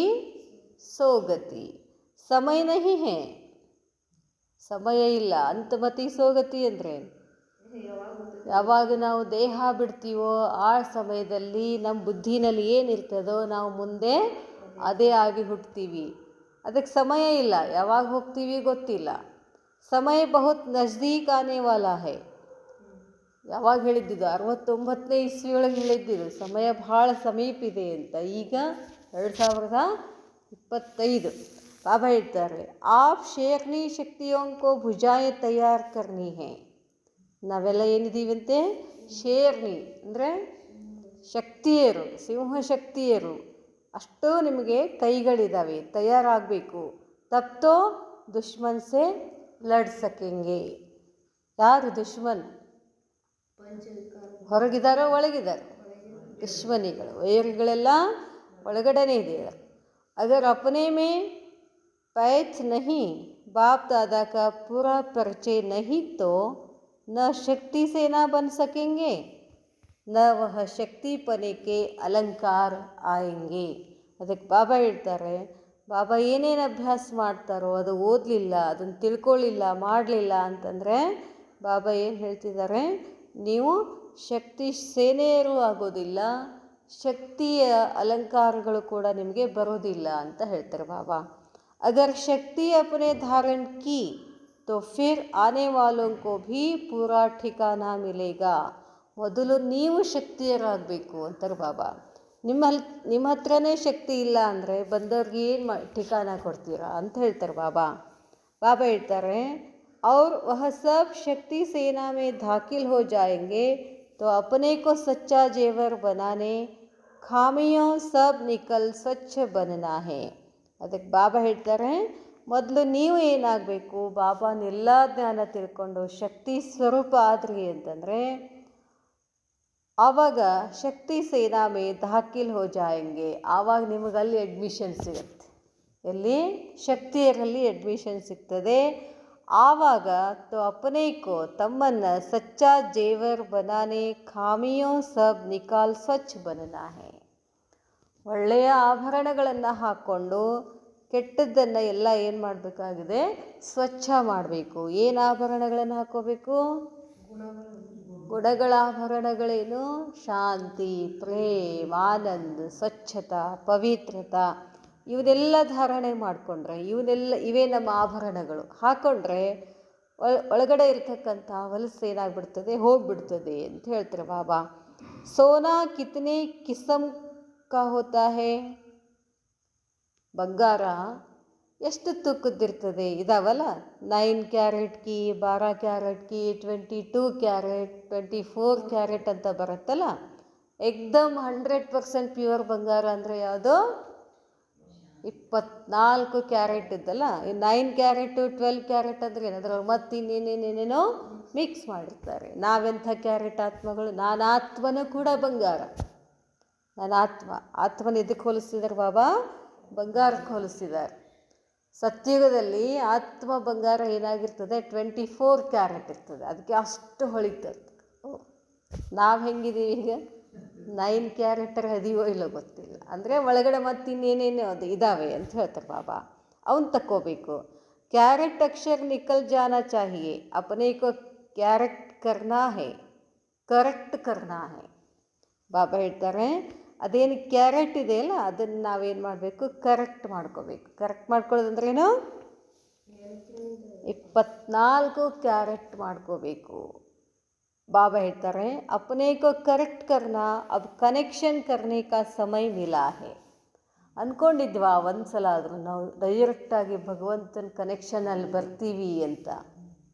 [SPEAKER 1] ಸೋಗತಿ. ಸಮಯ ನಹಿ ಹೇ, ಸಮಯ ಇಲ್ಲ. ಅಂತಮತಿ ಸೋಗತಿ ಅಂದರೆ ಯಾವಾಗ ನಾವು ದೇಹ ಬಿಡ್ತೀವೋ ಆ ಸಮಯದಲ್ಲಿ ನಮ್ಮ ಬುದ್ಧಿನಲ್ಲಿ ಏನಿರ್ತದೋ ನಾವು ಮುಂದೆ ಅದೇ ಆಗಿ ಹುಡ್ತೀವಿ. ಅದಕ್ಕೆ ಸಮಯ ಇಲ್ಲ. ಯಾವಾಗ ಹೋಗ್ತೀವಿ ಗೊತ್ತಿಲ್ಲ. ಸಮಯ ಬಹುತ್ ನಜ್ದೀಕ್ ಆನೆ ವಾಲಾ ಹೈ. ಯಾವಾಗ ಹೇಳಿದ್ದಿದ್ದು? 69ನೇ ಇಸ್ವಿ ಒಳಗೆ ಹೇಳಿದ್ದಿದ್ದು ಸಮಯ ಭಾಳ ಸಮೀಪ ಇದೆ ಅಂತ. ಈಗ 2025. ಬಾಬಾ ಹೇಳ್ತಾರೆ, ಆಪ್ ಶೇರ್ನಿ ಶಕ್ತಿಯೋಂಕೋ ಭುಜಾಯ ತಯಾರು ಕರ್ನಿ ಹೇ. ನಾವೆಲ್ಲ ಏನಿದ್ದೀವಂತೆ? ಶೇರ್ನಿ ಅಂದರೆ ಶಕ್ತಿಯರು, ಸಿಂಹಶಕ್ತಿಯರು. ಅಷ್ಟು ನಿಮಗೆ ಕೈಗಳಿದ್ದಾವೆ, ತಯಾರಾಗಬೇಕು. ತಪ್ತೋ ದುಶ್ಮನ್ ಸೆ ಲಡ್ ಸಕೆಂಗೆ. ಯಾರು ದುಶ್ಮನ್? ಹೊರಗಿದ್ದಾರೋ ಒಳಗಿದ್ದಾರೆ? ದುಶ್ಮನಿಗಳು, ವೈರಿಗಳೆಲ್ಲ ಒಳಗಡೆನೇ ಇದೆ. अगर अपने में पैच नहीं, बाप दादा का पूरा परिचय नहीं तो न शक्ति से ना बन सकेंगे, न वह शक्ति पने के अलंकार आएंगे. ಅದಕ್ಕೆ ಬಾಬಾ ಹೇಳ್ತಾರೆ, ಬಾಬಾ ಏನೇನು ಅಭ್ಯಾಸ ಮಾಡ್ತಾರೋ ಅದು ಓದಲಿಲ್ಲ, ಅದನ್ನು ತಿಳ್ಕೊಳ್ಳಿಲ್ಲ, ಮಾಡಲಿಲ್ಲ ಅಂತಂದರೆ ಬಾಬಾ ಏನು ಹೇಳ್ತಿದ್ದಾರೆ? ನೀವು ಶಕ್ತಿ ಸೇನೆಯರೂ ಆಗೋದಿಲ್ಲ, ಶಕ್ತಿಯ ಅಲಂಕಾರಗಳು ಕೂಡ ನಿಮಗೆ ಬರೋದಿಲ್ಲ ಅಂತ ಹೇಳ್ತಾರೆ ಬಾಬಾ. ಅಗರ್ ಶಕ್ತಿ ಅಪನೆ ಧಾರಣ ಕಿ ತೋ ಫಿರ್ ಆನೆ ವಾಲೋಂ ಕೋ ಭೀ ಪೂರಾ ಠಿಕಾನಾ ಮಿಲೇಗಾ. ಮೊದಲು ನೀವು ಶಕ್ತಿಯರಾಗಬೇಕು ಅಂತಾರೆ ಬಾಬಾ. ನಿಮ್ಮ ಹತ್ರನೇ ಶಕ್ತಿ ಇಲ್ಲ ಅಂದರೆ ಬಂದವ್ರಿಗೆ ಏನು ಠಿಕಾನ ಕೊಡ್ತೀರಾ ಅಂತ ಹೇಳ್ತಾರೆ ಬಾಬಾ. ಬಾಬಾ ಹೇಳ್ತಾರೆ और वह सब शक्ति सेना में दाखिल हो जाएंगे तो अपने को सच्चा जेवर बनाने खामियों सब निकल स्वच्छ बनना है. ಅದಕ್ಕೆ ಬಾಬಾ ಹೇಳ್ತಾರೆ ಮೊದಲು ನೀವು ಏನಾಗಬೇಕು, ಬಾಬಾನೆಲ್ಲ ಜ್ಞಾನ ತಿಳ್ಕೊಂಡು ಶಕ್ತಿ ಸ್ವರೂಪ ಆದ್ರಿ ಅಂತಂದರೆ ಆವಾಗ ಶಕ್ತಿ ಸೇನಾ ಮೇ ದಾಖಿಲ್ ಹೋ ಜಾಯಂಗೆ. ಆವಾಗ ನಿಮಗಲ್ಲಿ ಅಡ್ಮಿಷನ್ ಸಿಗುತ್ತೆ. ಎಲ್ಲಿ? ಶಕ್ತಿಯರಲ್ಲಿ ಅಡ್ಮಿಷನ್ ಸಿಗ್ತದೆ. ಆವಾಗ ತೋ ಅಪನೇಕೋ ತಮ್ಮನ್ನು ಸಚ್ಚಾ ಜೇವರ್ ಬನಾನೆ ಖಾಮಿಯೋ ಸಬ್ ನಿಕಾಲ್ ಸ್ವಚ್ಛ ಬನನಾ ಹೇ. ಒಳ್ಳೆಯ ಆಭರಣಗಳನ್ನು ಹಾಕ್ಕೊಂಡು ಕೆಟ್ಟದ್ದನ್ನು ಎಲ್ಲ ಏನು ಮಾಡಬೇಕಾಗಿದೆ? ಸ್ವಚ್ಛ ಮಾಡಬೇಕು. ಏನು ಆಭರಣಗಳನ್ನು ಹಾಕ್ಕೋಬೇಕು? ಗುಣಗಳ ಆಭರಣಗಳೇನು? ಶಾಂತಿ, ಪ್ರೇಮ, ಆನಂದ, ಸ್ವಚ್ಛತಾ, ಪವಿತ್ರತಾ, ಇವನ್ನೆಲ್ಲ ಧಾರಣೆ ಮಾಡಿಕೊಂಡ್ರೆ ಇವೇ ನಮ್ಮ ಆಭರಣಗಳು. ಹಾಕ್ಕೊಂಡ್ರೆ ಒಳಗಡೆ ಇರ್ತಕ್ಕಂಥ ಹೊಲಸು ಏನಾಗ್ಬಿಡ್ತದೆ? ಹೋಗ್ಬಿಡ್ತದೆ ಅಂತ ಹೇಳ್ತಾರೆ ಬಾಬಾ. ಸೋನಾ ಕಿತನೆ ಕಿಸಮ್ ಕಾ ಹೋತಾ ಹೇ? ಬಂಗಾರ ಎಷ್ಟು ತೂಕದ್ದಿರ್ತದೆ? ಇದಾವಲ್ಲ 9 ಕ್ಯಾರೆಟ್ ಕಿ, 12 ಕ್ಯಾರೆಟ್ ಕಿ, 22 ಕ್ಯಾರೆಟ್, 24 ಕ್ಯಾರೆಟ್ ಅಂತ ಬರುತ್ತಲ್ಲ. ಏಕ್ದಮ್ 100% ಪ್ಯೂರ್ ಬಂಗಾರ ಅಂದರೆ ಯಾವುದು? 24 ಕ್ಯಾರೆಟ್ ಇದ್ದಲ್ಲ. ಈ 9 ಕ್ಯಾರೆಟು 12 ಕ್ಯಾರೆಟ್ ಅಂದರೆ ಏನಾದ್ರವ್ರು ಮತ್ತೆ ಇನ್ನೇನೇನೇನೇನೋ ಮಿಕ್ಸ್ ಮಾಡಿರ್ತಾರೆ. ನಾವೆಂಥ ಕ್ಯಾರೆಟ್ ಆತ್ಮಗಳು? ನಾನಾತ್ಮನೂ ಕೂಡ ಬಂಗಾರ. ಆತ್ಮನ ಎದಕ್ಕೆ ಹೋಲಿಸ್ತಿದ್ದಾರೆ ಬಾಬಾ? ಬಂಗಾರಕ್ಕೆ ಹೋಲಿಸ್ತಿದ್ದಾರೆ. ಸತ್ಯುಗದಲ್ಲಿ ಆತ್ಮ ಬಂಗಾರ ಏನಾಗಿರ್ತದೆ? 24 ಕ್ಯಾರೆಟ್ ಇರ್ತದೆ. ಅದಕ್ಕೆ ಅಷ್ಟು ಹೊಳಿತದೆ. ನಾವು ಹೆಂಗಿದ್ದೀವಿ ಈಗ? 9 ಕ್ಯಾರೆಟರ್ ಅದೀವೋ ಇಲ್ಲೋ ಗೊತ್ತಿಲ್ಲ. ಅಂದರೆ ಒಳಗಡೆ ಮತ್ತೆ ಇನ್ನೇನೇನು ಅದು ಇದ್ದಾವೆ ಅಂತ ಹೇಳ್ತಾರೆ ಬಾಬಾ. ಅವನ್ನ ತಕ್ಕೋಬೇಕು. ಕ್ಯಾರೆಟ್ ಅಕ್ಷರ ನಿಕಲ್ ಜಾನಾ ಚಾಹಿಯೇ, ಅಪನೇ ಕೋ ಕ್ಯಾರೆಟ್ ಕರ್ನಾ ಹೇ, ಕರೆಕ್ಟ್ ಕರ್ನಾ ಹೇ. ಬಾಬಾ ಹೇಳ್ತಾರೆ ಅದೇನು ಕ್ಯಾರೆಟ್ ಇದೆಯಲ್ಲ ಅದನ್ನು ನಾವೇನು ಮಾಡಬೇಕು? ಕರೆಕ್ಟ್ ಮಾಡ್ಕೋಬೇಕು. ಕರೆಕ್ಟ್ ಮಾಡ್ಕೊಳ್ಳೋದಂದ್ರೇನು? 24 ಕ್ಯಾರೆಟ್ ಮಾಡ್ಕೋಬೇಕು. ಬಾಬಾ ಹೇಳ್ತಾರೆ ಅಪನೇ ಕೋ ಕರೆಕ್ಟ್ ಕರ್ನಾ ಅಬ್ ಕನೆಕ್ಷನ್ ಕರ್ನೆ ಕಾ ಸಮಯ ಮಿಲಾ ಹೇ. ಅಂದ್ಕೊಂಡಿದ್ವಾ ಒಂದು ಸಲ ಆದರೂ ನಾವು ಡೈರೆಕ್ಟಾಗಿ ಭಗವಂತನ ಕನೆಕ್ಷನಲ್ಲಿ ಬರ್ತೀವಿ ಅಂತ?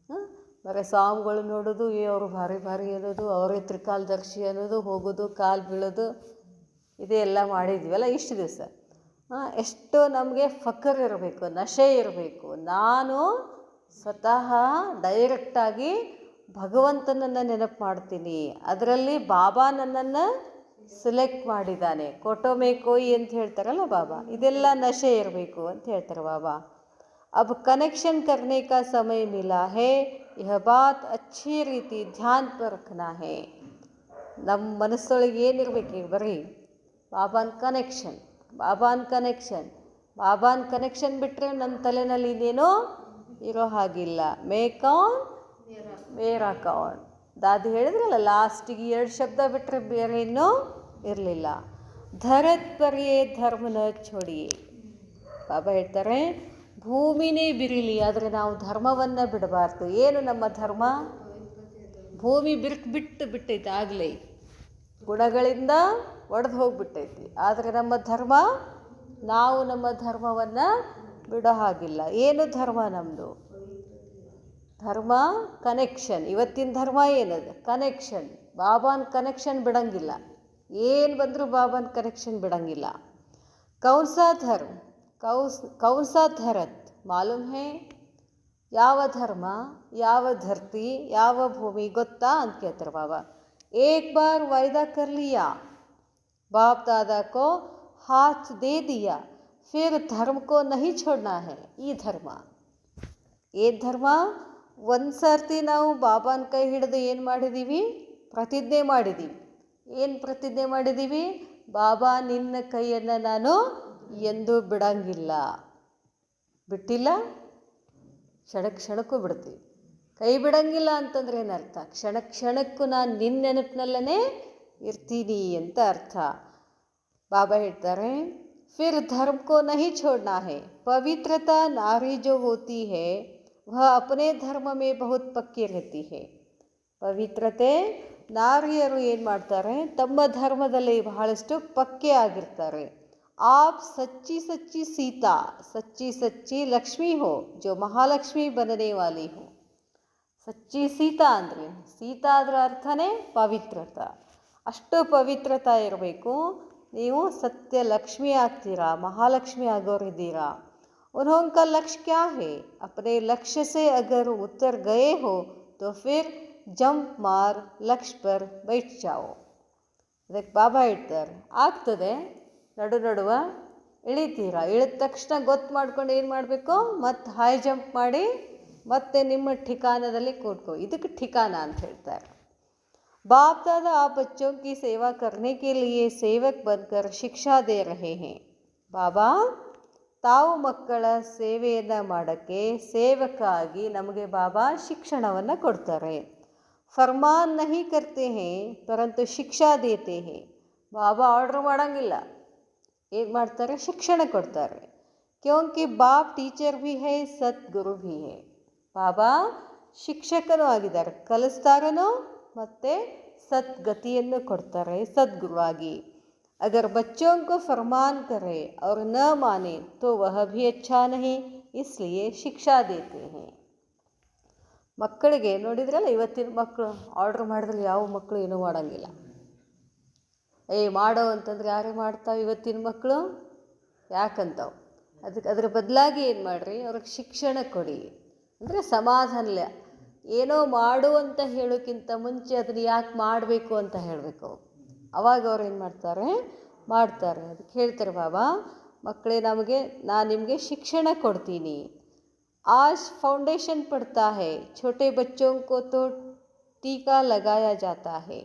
[SPEAKER 1] ಬರೀ ಸಾಂಗ್ಗಳು ನೋಡೋದು, ಅವರು ಭಾರಿ ಭಾರಿ ಅನ್ನೋದು, ಅವರೇ ತ್ರಿಕಾಲದರ್ಶಿ ಅನ್ನೋದು, ಹೋಗೋದು, ಕಾಲು ಬೀಳೋದು, ಇದೇ ಎಲ್ಲ ಮಾಡಿದ್ವಲ್ಲ ಇಷ್ಟು ದಿವಸ. ಎಷ್ಟೋ ನಮಗೆ ಫಕರ್ ಇರಬೇಕು, ನಶೆ ಇರಬೇಕು. ನಾನು ಸ್ವತಃ ಡೈರೆಕ್ಟಾಗಿ ಭಗವಂತನನ್ನು ನೆನಪು ಮಾಡ್ತೀನಿ. ಅದರಲ್ಲಿ ಬಾಬಾ ನನ್ನನ್ನು ಸೆಲೆಕ್ಟ್ ಮಾಡಿದ್ದಾನೆ. ಕೋಟೊಮೆ ಕೋಯಿ ಅಂತ ಹೇಳ್ತಾರಲ್ಲ ಬಾಬಾ. ಇದೆಲ್ಲ ನಶೆ ಇರಬೇಕು ಅಂತ ಹೇಳ್ತಾರೆ ಬಾಬಾ. अब कनेक्शन करने का समय मिला है, यह बात अच्छी ರೀತಿ ಧ್ಯಾನ पर रखना है. ನಮ್ಮ ಮನಸ್ಸೊಳಗೆ ಏನಿರಬೇಕು? ಈಗ ಬರೀ ಬಾಬಾನ ಕನೆಕ್ಷನ್, ಬಾಬಾನ ಕನೆಕ್ಷನ್, ಬಾಬಾನ ಕನೆಕ್ಷನ್ ಬಿಟ್ಟರೆ ನನ್ನ ತಲೆನಲ್ಲಿ ಇನ್ನೇನೋ ಇರೋ ಹಾಗಿಲ್ಲ. ಮೇ ಕೌನ್ ಮೇರಾ ಕೌನ್. ದಾದಿ ಹೇಳಿದ್ರಲ್ಲ ಲಾಸ್ಟಿಗೆ 2 ಶಬ್ದ ಬಿಟ್ಟರೆ ಬೇರೆ ಇನ್ನೂ ಇರಲಿಲ್ಲ. ಧರತ್ ಪರಿಯೇ ಧರ್ಮನ ಛೋಡಿಯೇ. ಬಾಬಾ ಹೇಳ್ತಾರೆ ಭೂಮಿನೇ ಬಿರಿಲಿ, ಆದರೆ ನಾವು ಧರ್ಮವನ್ನು ಬಿಡಬಾರ್ದು. ಏನು ನಮ್ಮ ಧರ್ಮ? ಭೂಮಿ ಬಿಟ್ಟೈತೆ ಆಗಲೇ, ಗುಣಗಳಿಂದ ಒಡೆದು ಹೋಗ್ಬಿಟ್ಟೈತಿ. ಆದರೆ ನಮ್ಮ ಧರ್ಮ, ನಾವು ನಮ್ಮ ಧರ್ಮವನ್ನು ಬಿಡೋ ಹಾಗಿಲ್ಲ. ಏನು ಧರ್ಮ ನಮ್ಮದು? ಧರ್ಮ ಕನೆಕ್ಷನ್. ಇವತ್ತಿನ ಧರ್ಮ ಏನದು? ಕನೆಕ್ಷನ್. ಬಾಬಾನ ಕನೆಕ್ಷನ್ ಬಿಡಂಗಿಲ್ಲ. ಏನು ಬಂದರೂ ಬಾಬಾನ ಕನೆಕ್ಷನ್ ಬಿಡಂಗಿಲ್ಲ. ಕೌನ್ಸಾ ಧರ್ಮ ಕೌನ್ಸಾ ಧರತ್ ಮಾಲೂಮ್ ಹೇ? ಯಾವ ಧರ್ಮ, ಯಾವ ಧರ್ತಿ, ಯಾವ ಭೂಮಿ ಗೊತ್ತಾ ಅಂತ ಕೇಳ್ತಾರೆ ಬಾಬಾ. ಏಕ್ ಬಾರ್ ವಾಯ್ದಾ ಕರ್ ಲಿಯಾ, ಬಾಪ್ ದಾದಾ ಕೋ ಹಾತ್ ದೇ ದಿಯಾ, ಫಿರ್ ಧರ್ಮ ಕೋ ನಹಿ ಛೋಡ್ನಾ ಹೇ. ಈ ಧರ್ಮ ಏನು ಧರ್ಮ? ಒಂದು ಸರ್ತಿ ನಾವು ಬಾಬಾನ ಕೈ ಹಿಡಿದು ಏನು ಮಾಡಿದ್ದೀವಿ? ಪ್ರತಿಜ್ಞೆ ಮಾಡಿದ್ದೀವಿ. ಏನು ಪ್ರತಿಜ್ಞೆ ಮಾಡಿದ್ದೀವಿ? ಬಾಬಾ ನಿನ್ನ ಕೈಯನ್ನು ನಾನು ಎಂದೂ ಬಿಡಂಗಿಲ್ಲ. ಬಿಟ್ಟಿಲ್ಲ, ಕ್ಷಣಕ್ಕೂ ಬಿಡ್ತೀವಿ. ಕೈ ಬಿಡಂಗಿಲ್ಲ ಅಂತಂದ್ರೆ ಏನರ್ಥ? ಕ್ಷಣಕ್ಕೂ ನಾನು ನಿನ್ನ ನೆನಪಿನಲ್ಲೇ ಇರ್ತೀನಿ ಅಂತ ಅರ್ಥ. ಬಾಬಾ ಹೇಳ್ತಾರೆ ಫಿರ್ ಧರ್ಮ ಕೋ ನಹಿ ಛೋಡ್ನಾ ಹೇ, ಪವಿತ್ರತಾ ನಾರಿ ಜೋ ಹೋತಿ ಹೇ ವಹ ಅಪನೇ ಧರ್ಮ ಮೇ ಬಹುತ್ ಪಕ್ಕಿ रहती है. ಪವಿತ್ರತೆ ನಾರಿಯರು ಏನು ಮಾಡ್ತಾರೆ? ತಮ್ಮ ಧರ್ಮದಲ್ಲಿ ಬಹಳಷ್ಟು ಪಕ್ಕೆ ಆಗಿರ್ತಾರೆ. आप सच्ची सच्ची सीता, सच्ची सच्ची लक्ष्मी हो, जो महालक्ष्मी बनने वाली हो. ಸಚ್ಚಿ ಸೀತಾ ಅಂದರೆ ಸೀತಾ ಅದರ ಅರ್ಥನೇ ಪವಿತ್ರತ. ಅಷ್ಟು ಪವಿತ್ರತ ಇರಬೇಕು. ನೀವು ಸತ್ಯ ಲಕ್ಷ್ಮಿ ಆಗ್ತೀರಾ, ಮಹಾಲಕ್ಷ್ಮಿ ಆಗೋರಿದ್ದೀರಾ. उन्होंने लक्ष्य क्या है? अपने लक्ष्य से अगर उतर गए हो तो फिर जंप मार लक्ष्य पर बैठ जाओ. ಅದಕ್ಕೆ ಬಾಬಾ ಹೇಳ್ತಾರೆ, ಆಗ್ತದೆ ನಡು ನಡುವ ಇಳಿತೀರಾ, ಇಳಿದ ತಕ್ಷಣ ಗೊತ್ತು ಮಾಡ್ಕೊಂಡು ಏನು ಮಾಡಬೇಕು, ಮತ್ತು ಹೈ ಜಂಪ್ ಮಾಡಿ ಮತ್ತೆ ನಿಮ್ಮ ठिकानದಲ್ಲಿ ಕೂತ್ಕೋ. ಇದಕ್ಕೆ ठिकाना ಅಂತ ಹೇಳ್ತಾರೆ. बाप दादा आप बच्चों की सेवा करने के लिए सेवक बनकर शिक्षा दे रहे हैं. ಬಾಬಾ ತಾವು ಮಕ್ಕಳ ಸೇವೆಯನ್ನು ಮಾಡೋಕ್ಕೆ ಸೇವಕ ಆಗಿ ನಮಗೆ ಬಾಬಾ ಶಿಕ್ಷಣವನ್ನು ಕೊಡ್ತಾರೆ. ಫರ್ಮಾನ್ ನಹಿ ಕರ್ತೆ ಹೇ ಪರಂತು ಶಿಕ್ಷಾ ದೇತೆ ಹೇ. ಬಾಬಾ ಆರ್ಡ್ರ್ ಮಾಡೋಂಗಿಲ್ಲ, ಏನು ಮಾಡ್ತಾರೆ, ಶಿಕ್ಷಣ ಕೊಡ್ತಾರೆ. ಕ್ಯೋಂಕಿ ಬಾಪ್ ಟೀಚರ್ ಭಿ ಹೇ ಸದ್ಗುರು ಭಿ ಹೇ. ಬಾಬಾ ಶಿಕ್ಷಕನೂ ಆಗಿದ್ದಾರೆ, ಕಲಿಸ್ತಾರನೋ ಮತ್ತು ಸದ್ಗತಿಯನ್ನು ಕೊಡ್ತಾರೆ ಸದ್ಗುರು ಆಗಿ. अगर बच्चों को फरमान करे और न माने तो वह भी अच्छा नहीं, इसलिए ಶಿಕ್ಷಾ ದೇತೆ हैं. ಮಕ್ಕಳಿಗೆ ನೋಡಿದ್ರಲ್ಲ, ಇವತ್ತಿನ ಮಕ್ಕಳು ಆರ್ಡ್ರ್ ಮಾಡಿದ್ರೆ ಯಾವ ಮಕ್ಕಳು ಏನೂ ಮಾಡೋಂಗಿಲ್ಲ. ಮಾಡೋ ಅಂತಂದ್ರೆ ಯಾರೇ ಮಾಡ್ತಾವೆ ಇವತ್ತಿನ ಮಕ್ಕಳು, ಯಾಕಂತಾವೆ. ಅದ್ರ ಬದಲಾಗಿ ಏನು ಮಾಡಿರಿ, ಅವ್ರಿಗೆ ಶಿಕ್ಷಣ ಕೊಡಿ. ಅಂದರೆ ಸಮಾಧಾನ, ಏನೋ ಮಾಡು ಅಂತ ಹೇಳೋಕ್ಕಿಂತ ಮುಂಚೆ ಅದನ್ನು ಯಾಕೆ ಮಾಡಬೇಕು ಅಂತ ಹೇಳಬೇಕು. ಅವಾಗ ಅವ್ರು ಏನು ಮಾಡ್ತಾರೆ, ಅದಕ್ಕೆ ಹೇಳ್ತಾರೆ ಬಾಬಾ, ಮಕ್ಕಳೇ ನಾನು ನಿಮಗೆ ಶಿಕ್ಷಣ ಕೊಡ್ತೀನಿ. आज फाउंडेशन पड़ता है, छोटे बच्चों को तो टीका लगाया जाता है,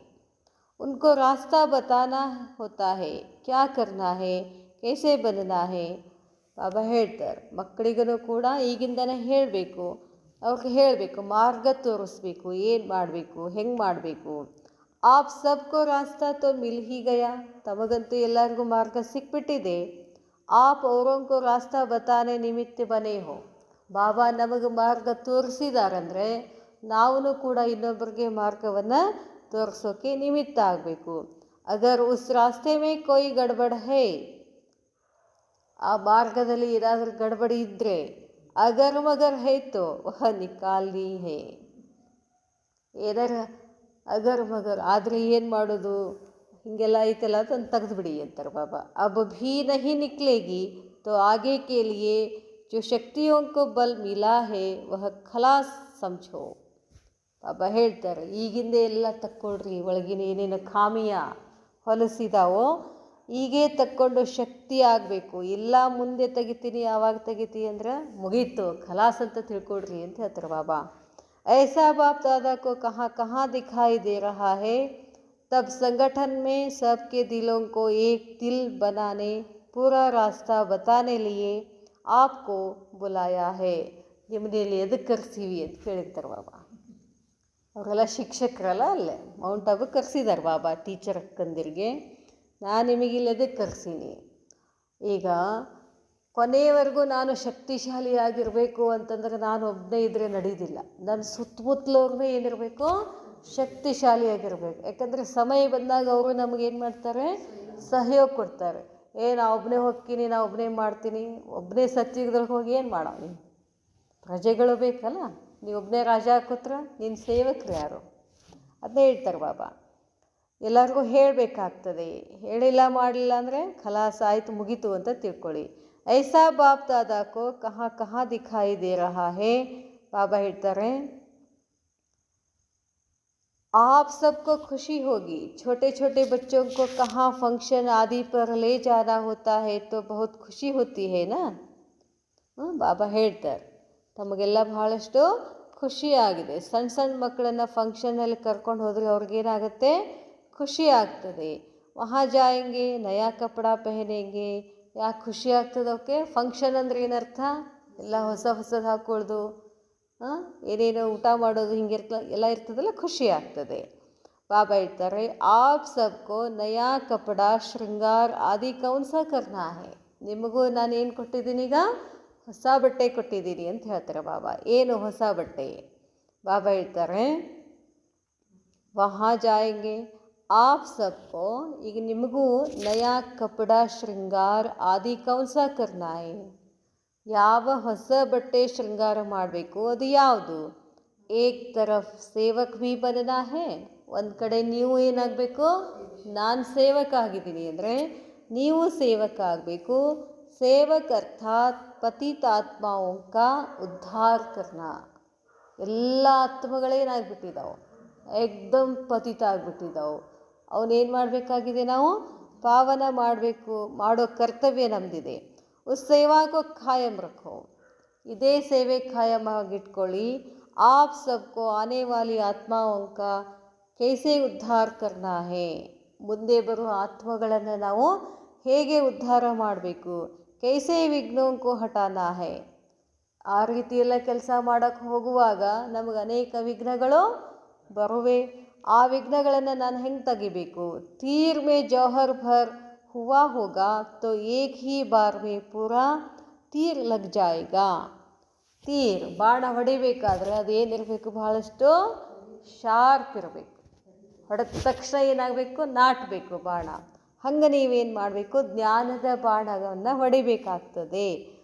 [SPEAKER 1] उनको रास्ता बताना होता है, क्या करना है, कैसे बनना है. ಬಾಬಾ ಹೇಳ್ತಾರೆ, ಮಕ್ಕಳಿಗೂ ಕೂಡ ಈಗಿಂದನೇ ಹೇಳಬೇಕು, ಅವ್ರಿಗೆ ಹೇಳಬೇಕು, ಮಾರ್ಗ ತೋರಿಸ್ಬೇಕು, ಏನು ಮಾಡಬೇಕು, ಹೆಂಗೆ ಮಾಡಬೇಕು. ಆಪ್ ಸಬ್ಕೋ ರಾಸ್ತಾ ತೋ ಮಿಲ್ ಹಿ ಗಯಾ, ತಮಗಂತೂ ಎಲ್ಲರಿಗೂ ಮಾರ್ಗ ಸಿಕ್ಬಿಟ್ಟಿದೆ. ಆಪ್ ಅವರಂಕೋ ರಾಸ್ತಾ ಬತಾನೆ ನಿಮಿತ್ತ ಬನೇ ಹೋ. ಬಾಬಾ ನಮಗೆ ಮಾರ್ಗ ತೋರಿಸಿದಾರಂದರೆ ನಾವು ಕೂಡ ಇನ್ನೊಬ್ಬರಿಗೆ ಮಾರ್ಗವನ್ನು ತೋರಿಸೋಕ್ಕೆ ನಿಮಿತ್ತ ಆಗಬೇಕು. ಅಗರ್ ಉಸ್ ರಾಸ್ತೆ ಮೇ ಕೋಯಿ ಗಡ್ಬಡ್ ಹೇ, ಆ ಮಾರ್ಗದಲ್ಲಿ ಏನಾದರೂ ಗಡ್ಬಡಿ ಇದ್ದರೆ ಅಗರ್ ಮಗರ್ ಹೈತೋ ವಹ ನಿಕಾಲ್ನಿ ಹೇ. ಏನಾರ ಅಗರ್ ಮಗರ್ ಆದರೆ ಏನು ಮಾಡೋದು, ಹೀಗೆಲ್ಲ ಐತೆಲ್ಲ ಅದನ್ನು ತೆಗೆದುಬಿಡಿ ಅಂತಾರೆ ಬಾಬಾ. ಅಬ್ ಭೀ ನಹಿ ನಿಕ್ಲೇಗಿ ತೋ ಆಗೆ ಕೆ ಲಿಯೇ जो शक्तियों को बल मिला है वह खलास समझो. ಬಾಬಾ ಹೇಳ್ತಾರೆ, ಈಗಿಂದ ಎಲ್ಲ ತಕ್ಕೊಳ್ರಿ, ಒಳಗಿನ ಏನೇನು ಖಾಮಿಯ ಹೊಲಸಿದಾವೋ ಈಗೇ ತಕ್ಕೊಂಡು ಶಕ್ತಿ ಆಗಬೇಕು. ಎಲ್ಲ ಮುಂದೆ ತೆಗಿತೀನಿ, ಯಾವಾಗ ತೆಗಿತೀನಿ ಅಂದ್ರೆ ಮುಗೀತು, ಖಲಾಸ್ ಅಂತ ತಿಳ್ಕೊಳ್ರಿ ಅಂತ ಹೇಳ್ತಾರೆ ಬಾಬಾ. ऐसा बाप दादा को कहाँ कहाँ दिखाई दे रहा है, तब संगठन में सबके दिलों को एक दिल बनाने, पूरा रास्ता बताने लिए आपको बुलाया है. ನಿಮ್ಮನೇಲಿ ಎದಕ್ಕೆ ಕರೆಸೀವಿ ಅಂತ ಕೇಳಿರ್ತಾರೆ ಬಾಬಾ. ಅವರೆಲ್ಲ ಶಿಕ್ಷಕರಲ್ಲ, ಅಲ್ಲೇ ಮೌಂಟ್ ಆಬುಗೆ ಕರೆಸಿದ್ದಾರೆ ಬಾಬಾ ಟೀಚರ್ ಅಕ್ಕಂದಿರಿಗೆ. ನಾನು ನಿಮಗಿಲ್ಲಿ ಎದಕ್ಕೆ ಕರೆಸೀನಿ, ಈಗ ಕೊನೆಯವರೆಗೂ ನಾನು ಶಕ್ತಿಶಾಲಿಯಾಗಿರಬೇಕು ಅಂತಂದ್ರೆ ನಾನು ಒಬ್ಬನೇ ಇದ್ದರೆ ನಡೀದಿಲ್ಲ. ನನ್ನ ಸುತ್ತಮುತ್ತಲವ್ರನ್ನೂ ಏನಿರಬೇಕು, ಶಕ್ತಿಶಾಲಿಯಾಗಿರಬೇಕು. ಯಾಕಂದರೆ ಸಮಯ ಬಂದಾಗ ಅವರು ನಮಗೇನು ಮಾಡ್ತಾರೆ, ಸಹಯೋಗ ಕೊಡ್ತಾರೆ. ನಾ ಒಬ್ಬನೇ ಹೋಗ್ತೀನಿ, ನಾ ಒಬ್ಬನೇ ಮಾಡ್ತೀನಿ, ಒಬ್ಬನೇ ಸತ್ಯುಗದಲ್ಲಿ ಹೋಗಿ ಏನು ಮಾಡೋ, ನೀನು ಪ್ರಜೆಗಳು ಬೇಕಲ್ಲ, ನೀವು ಒಬ್ಬನೇ ರಾಜ ಕೂತ್ರ ನಿನ್ನ ಸೇವಕರು ಯಾರು, ಅದನ್ನೇ ಹೇಳ್ತಾರೆ ಬಾಬಾ. ಎಲ್ಲರಿಗೂ ಹೇಳಬೇಕಾಗ್ತದೆ, ಹೇಳಿಲ್ಲ ಮಾಡಲಿಲ್ಲ ಅಂದರೆ ಖಲಾಸ್ ಆಯಿತು, ಮುಗೀತು ಅಂತ ತಿಳ್ಕೊಳ್ಳಿ. ಐಸಾ ಬಾಪ್ ದಾದಾ ಕೋ ಕಹಾ ಕಹಾ ದಿಖಾಯಿ ದೇ ರಹಾ ಹೇ. ಬಾಬಾ ಹೇಳ್ತಾರೆ, आप सबको खुशी होगी, छोटे छोटे बच्चों को कहाँ फंक्शन आदि पर ले जाना होता है तो बहुत खुशी होती है ना. ಬಾಬಾ ಹೇಳ್ತಾರೆ, ತಮಗೆಲ್ಲ ಬಹಳಷ್ಟು ಖುಷಿಯಾಗಿದೆ. ಸಣ್ಣ ಸಣ್ಣ ಮಕ್ಕಳನ್ನು ಫಂಕ್ಷನಲ್ಲಿ ಕರ್ಕೊಂಡು ಹೋದರೆ ಅವ್ರಿಗೇನಾಗುತ್ತೆ, ಖುಷಿ ಆಗ್ತದೆ. ವಹಾ ಜಾಯಂಗೆ ನಯಾ ಕಪಡಾ ಪಹನೆಂಗೆ. ಯಾಕೆ ಖುಷಿ ಆಗ್ತದೆ ಅವಕ್ಕೆ? ಫಂಕ್ಷನ್ ಅಂದರೆ ಏನರ್ಥ, ಎಲ್ಲ ಹೊಸದು ಹಾಕ್ಕೊಳ್ದು, ಏನೇನೋ ಊಟ ಮಾಡೋದು, ಎಲ್ಲ ಇರ್ತದಲ್ಲ, ಖುಷಿ ಆಗ್ತದೆ. ಬಾಬಾ ಹೇಳ್ತಾರೆ, ಆಪ್ ಸಬ್ಕೋ ನಯಾ ಕಪಡಾ ಶೃಂಗಾರ್ ಆದಿ ಕೌನ್ಸ ಕರ್ನಾ ಹೇ. ನಿಮಗೂ ನಾನು ಏನು ಕೊಟ್ಟಿದ್ದೀನಿ, ಈಗ ಹೊಸ ಬಟ್ಟೆ ಕೊಟ್ಟಿದ್ದೀನಿ ಅಂತ ಹೇಳ್ತಾರೆ ಬಾಬಾ. ಏನು ಹೊಸ ಬಟ್ಟೆ? ಬಾಬಾ ಹೇಳ್ತಾರೆ, ವಹಾ ಜಾಯಂಗೆ आप सबको ಈಗ ನಿಮಗೂ ನಯಾ ಕಪಡ ಶೃಂಗಾರ ಆದಿ ಕೌನ್ ಸಾ ಕರ್ನಾ ಹೈ, ಯಾವ ಹೊಸ ಬಟ್ಟೆ ಶೃಂಗಾರ ಮಾಡಬೇಕು, ಅದು ಯಾವುದು? ಏಕ್ ತರಫ್ ಸೇವಕ್ ಭೀ ಬನನಾ ಹೇ, ಒಂದು ಕಡೆ ನೀವು ಏನಾಗಬೇಕು, ನಾನು ಸೇವಕ ಆಗಿದ್ದೀನಿ ಅಂದರೆ ನೀವು ಸೇವಕ ಆಗಬೇಕು. ಸೇವಕ್ ಅರ್ಥಾತ್ ಪತಿತಾತ್ಮಾओं का ಉದ್ಧಾರ ಕರ್ನಾ. ಎಲ್ಲ ಆತ್ಮಗಳೇನಾಗ್ಬಿಟ್ಟಿದ್ದಾವೆ, ಏಕ್ದಮ್ ಪತಿತ ಆಗಿಬಿಟ್ಟಿದ್ದಾವೆ. ಅವನೇನು ಮಾಡಬೇಕಾಗಿದೆ, ನಾವು ಪಾವನ ಮಾಡಬೇಕು, ಮಾಡೋ ಕರ್ತವ್ಯ ನಮ್ಮದಿದೆ. ಉಸ್ ಸೇವಾಕೋ ಖಾಯಂ ರಖೋ, ಇದೇ ಸೇವೆ ಖಾಯಂ ಆಗಿಟ್ಕೊಳ್ಳಿ. आप सबको आने वाली आत्माओं का कैसे उद्धार करना है, ಮುಂದೆ ಬರುವ ಆತ್ಮಗಳನ್ನು ನಾವು ಹೇಗೆ ಉದ್ಧಾರ ಮಾಡಬೇಕು. ಕೈಸೆ ವಿಘ್ನೋಂಕೋ ಹಟಾನಾ ಹೈ, ಆ ರೀತಿಯೆಲ್ಲ ಕೆಲಸ ಮಾಡೋಕ್ಕೆ ಹೋಗುವಾಗ ನಮಗೆ ಅನೇಕ ವಿಘ್ನಗಳು ಬರುವೆ. ಆ ವಿಘ್ನಗಳನ್ನು ನಾನು ಹೆಂಗೆ ತೆಗಿಬೇಕು? ತೀರ್ ಮೇ ಜೌಹರ್ ಭರ್ ಹುವಾ ಹೋಗಾ ತೋ ಏಕ್ ಹಿ ಬಾರ್ ಮೇ ಪೂರಾ ತೀರ್ ಲಗ್ ಜಾಯೇಗಾ. ತೀರ್ ಬಾಣ ಹೊಡಿಬೇಕಾದ್ರೆ ಅದೇನಿರಬೇಕು, ಬಹಳಷ್ಟು ಶಾರ್ಪ್ ಇರಬೇಕು. ಹೊಡೆದ ತಕ್ಷಣ ಏನಾಗಬೇಕು, ನಾಟಬೇಕು ಬಾಣ. ಹಂಗೆ ನೀವೇನು ಮಾಡಬೇಕು, ಜ್ಞಾನದ ಬಾಣವನ್ನು ಹೊಡಿಬೇಕಾಗ್ತದೆ.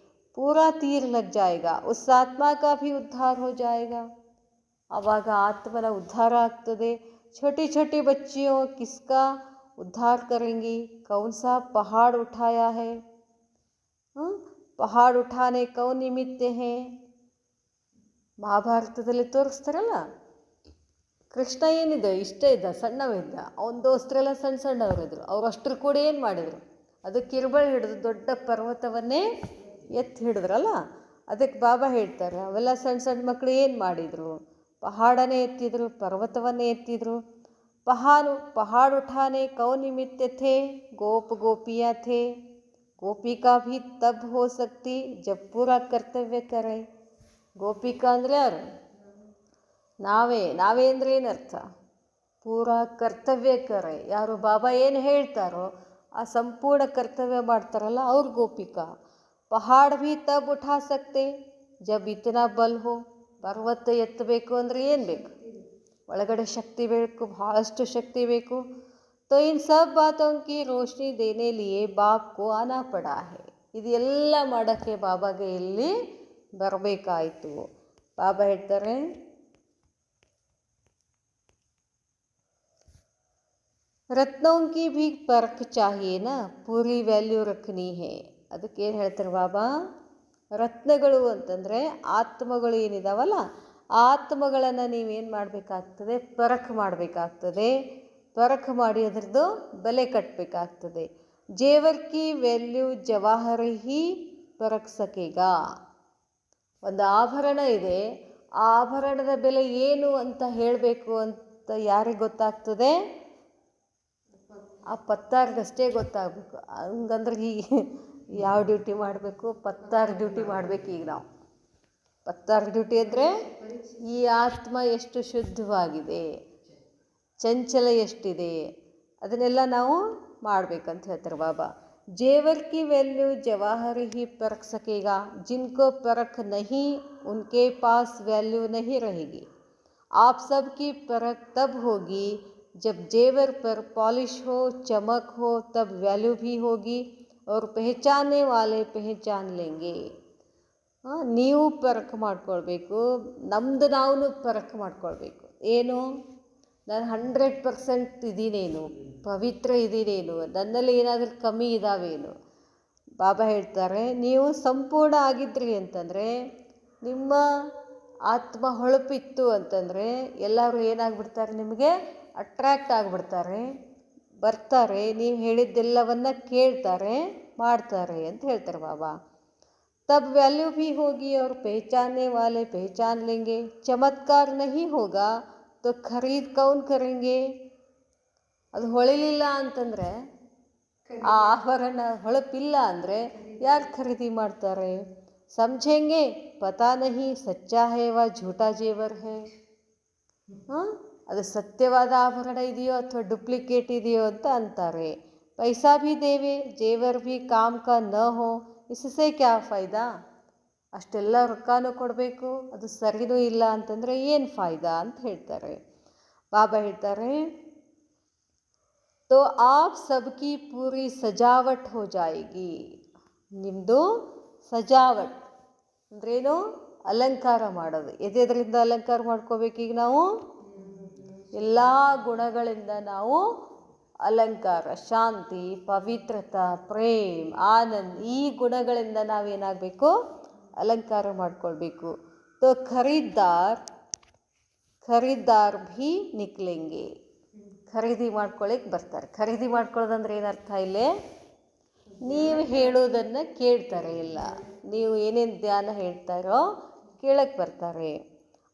[SPEAKER 1] ಪೂರಾ ತೀರ್ ಲಗ್ ಜಾಯೇಗಾ, ಉಸ್ ಆತ್ಮ ಕಾ ಭಿ ಉದ್ಧಾರ ಹೋ ಜಾಯೇಗಾ. ಆವಾಗ ಆತ್ಮನ ಉದ್ಧಾರ ಆಗ್ತದೆ. छोटी छोटी बच्चियों किसका उद्धार करेंगी, कौन सा पहाड़ उठाया है, पहाड़ उठाने कौन निमित्त है. ಮಹಾಭಾರತದಲ್ಲಿ ತೋರಿಸ್ತಾರಲ್ಲ, ಕೃಷ್ಣ ಏನಿದೆ ಇಷ್ಟೇ ಇದ್ದ, ಸಣ್ಣವಿದ್ದ, ಅವನ ದೋಸ್ತರೆಲ್ಲ ಸಣ್ಣ ಸಣ್ಣವರಿದ್ರು. ಅವರಷ್ಟರು ಕೂಡ ಏನು ಮಾಡಿದರು, ಅದು ಕಿರುಬಳಿ ಹಿಡಿದು ದೊಡ್ಡ ಪರ್ವತವನ್ನೇ ಎತ್ತಿ ಹಿಡಿದ್ರಲ್ಲ. ಅದಕ್ಕೆ ಬಾಬಾ ಹೇಳ್ತಾರೆ, ಅವೆಲ್ಲ ಸಣ್ಣ ಸಣ್ಣ ಮಕ್ಕಳು ಏನು ಮಾಡಿದರು, ಪಹಾಡನೇ ಎತ್ತಿದ್ರು, ಪರ್ವತವನ್ನೇ ಎತ್ತಿದ್ರು. पहाड़ उठाने कौन निमित्त थे, गोप गोपियाँ थे. गोपिका भी तब हो सकती जब पूरा कर्तव्य करे. ಗೋಪಿಕಾ ಅಂದರೆ ಯಾರು? ನಾವೇ ಅಂದರೆ ಏನರ್ಥ? ಪೂರಾ ಕರ್ತವ್ಯ ಕರೆ. ಯಾರು ಬಾಬಾ ಏನು ಹೇಳ್ತಾರೋ ಆ ಸಂಪೂರ್ಣ ಕರ್ತವ್ಯ ಮಾಡ್ತಾರಲ್ಲ ಅವ್ರು ಗೋಪಿಕಾ. ಪಹಾಡ್ ಭೀ ತಬ್ ಉಠಾ ಸಕ್ತೆ ಜಬ್ ಇತನಾ ಬಲ್ ಹೋ. ಪರ್ವತ ಎತ್ತಬೇಕು ಅಂದರೆ ಏನು ಬೇಕು? ಒಳಗಡೆ ಶಕ್ತಿ ಬೇಕು, ಬಹಳಷ್ಟು ಶಕ್ತಿ ಬೇಕು. तो इन सब बातों की रोशनी देने लिए बाप को आना पड़ा है. ಇದೆಲ್ಲ ಮಾಡೋಕ್ಕೆ ಬಾಬಾಗೆ ಇಲ್ಲಿ ಬರಬೇಕಾಯಿತು. ಬಾಬಾ ಹೇಳ್ತಾರೆ, रत्नों की भी परख चाहिए ना, पूरी ವ್ಯಾಲ್ಯೂ ರಖನಿ ಹೇ. ಅದಕ್ಕೆ ಏನು ಹೇಳ್ತಾರೆ ಬಾಬಾ, ರತ್ನಗಳು ಅಂತಂದರೆ ಆತ್ಮಗಳು ಏನಿದಾವಲ್ಲ, ಆತ್ಮಗಳನ್ನು ನೀವೇನು ಮಾಡಬೇಕಾಗ್ತದೆ, ಪರಖ್ ಮಾಡಬೇಕಾಗ್ತದೆ. ಪರಖ್ ಮಾಡಿ ಅದರದ್ದು ಬೆಲೆ ಕಟ್ಟಬೇಕಾಗ್ತದೆ. ಜೇವರ್ ಕಿ ವ್ಯಾಲ್ಯೂ ಜವಾಹರ್ ಹಿ ಪರಖ್ ಸಕೇಗಾ. ಒಂದು ಆಭರಣ ಇದೆ, ಆ ಆಭರಣದ ಬೆಲೆ ಏನು ಅಂತ ಹೇಳಬೇಕು ಅಂತ ಯಾರಿಗೆ ಗೊತ್ತಾಗ್ತದೆ? ಆ ಪತ್ತಾರ್ಗಷ್ಟೇ ಗೊತ್ತಾಗಬೇಕು. ಹಂಗಂದ್ರೆ ಈಗ ಯಾವ ಡ್ಯೂಟಿ ಮಾಡಬೇಕು? ಪತ್ತಾರು ಡ್ಯೂಟಿ ಮಾಡಬೇಕು. ಈಗ ನಾವು ಪತ್ತಾರು ಡ್ಯೂಟಿ ಅಂದರೆ ಈ ಆತ್ಮ ಎಷ್ಟು ಶುದ್ಧವಾಗಿದೆ, ಚಂಚಲ ಎಷ್ಟಿದೆ, ಅದನ್ನೆಲ್ಲ ನಾವು ಮಾಡಬೇಕಂತ ಹೇಳ್ತಾರೆ ಬಾಬಾ. जेवर की वैल्यू जवाहर ही परख सकेगा, जिनको परख नहीं उनके पास वैल्यू नहीं रहेगी. आप सब की परख तब होगी जब जेवर पर पॉलिश हो, चमक हो, तब वैल्यू भी होगी और पहचानने वाले पहचान लेंगे. ನೀವು ಪರಖ ಮಾಡ್ಕೊಳ್ಬೇಕು, ನಮ್ಮದು ನಾವು ಪರಖ ಮಾಡ್ಕೊಳ್ಬೇಕು. ಏನು, ನಾನು 100% ಇದ್ದೀನೇನು, ಪವಿತ್ರ ಇದ್ದೀನೇನು, ನನ್ನಲ್ಲಿ ಏನಾದರೂ ಕಮ್ಮಿ ಇದ್ದಾವೇನು? ಬಾಬಾ ಹೇಳ್ತಾರೆ, ನೀವು ಸಂಪೂರ್ಣ ಆಗಿದ್ರಿ ಅಂತಂದರೆ, ನಿಮ್ಮ ಆತ್ಮ ಹೊಳಪಿತ್ತು ಅಂತಂದರೆ ಎಲ್ಲರೂ ಏನಾಗ್ಬಿಡ್ತಾರೆ, ನಿಮಗೆ ಅಟ್ರ್ಯಾಕ್ಟ್ ಆಗಿಬಿಡ್ತಾರೆ, ಬರ್ತಾರೆ, ನೀವು ಹೇಳಿದ್ದೆಲ್ಲವನ್ನು ಕೇಳ್ತಾರೆ, ಮಾಡ್ತಾರೆ ಅಂತ ಹೇಳ್ತಾರೆ ಬಾಬಾ. तब वैल्यू भी होगी और पहचानने वाले पहचान लेंगे. चमत्कार नहीं होगा तो खरीद कौन करेंगे. ಅದು ಹೊಳಿಲಿಲ್ಲ ಅಂತಂದರೆ, ಆ ಆಭರಣ ಹೊಳಪಿಲ್ಲ ಅಂದರೆ ಯಾರು ಖರೀದಿ ಮಾಡ್ತಾರೆ? ಸಮझेंगे पता नहीं सच्चा है व झूठा जेवर है. ಅದು ಸತ್ಯವಾದ ಆಭರಣ ಇದೆಯೋ ಅಥವಾ ಡುಪ್ಲಿಕೇಟ್ ಇದೆಯೋ ಅಂತ ಅಂತಾರೆ. पैसा भी देवे जेवर भी काम का न हो, इससे क्या ಫಾಯ್ದಾ? ಅಷ್ಟೆಲ್ಲ ರೊಕ್ಕನೂ ಕೊಡಬೇಕು, ಅದು ಸರಿನೂ ಇಲ್ಲ ಅಂತಂದರೆ ಏನು ಫಾಯ್ದಾ ಅಂತ ಹೇಳ್ತಾರೆ ಬಾಬಾ. ಹೇಳ್ತಾರೆ, तो आप सबकी पूरी सजावट हो जाएगी. ನಿಮ್ಮದು ಸಜಾವಟ್ ಅಂದ್ರೇನು? ಅಲಂಕಾರ ಮಾಡೋದು. ಎದೆದರಿಂದ ಅಲಂಕಾರ ಮಾಡ್ಕೋಬೇಕೀಗ ನಾವು? ಎಲ್ಲ ಗುಣಗಳಿಂದ ನಾವು ಅಲಂಕಾರ, ಶಾಂತಿ, ಪವಿತ್ರತಾ, ಪ್ರೇಮ್, ಆನಂದ್, ಈ ಗುಣಗಳಿಂದ ನಾವೇನಾಗಬೇಕು? ಅಲಂಕಾರ ಮಾಡ್ಕೊಳ್ಬೇಕು. तो ಖರೀದಾರ್ ಭೀ ನಿಕ್ಲೆಂಗೆ. ಖರೀದಿ ಮಾಡ್ಕೊಳ್ಳಿಕ್ಕೆ ಬರ್ತಾರೆ. ಖರೀದಿ ಮಾಡ್ಕೊಳ್ಳೋದಂದ್ರೆ ಏನರ್ಥ ಇಲ್ಲಿ? ನೀವು ಹೇಳೋದನ್ನು ಕೇಳ್ತಾರೆ. ಇಲ್ಲ, ನೀವು ಏನೇನು ಧ್ಯಾನ ಹೇಳ್ತಾರೋ ಕೇಳಕ್ಕೆ ಬರ್ತಾರೆ.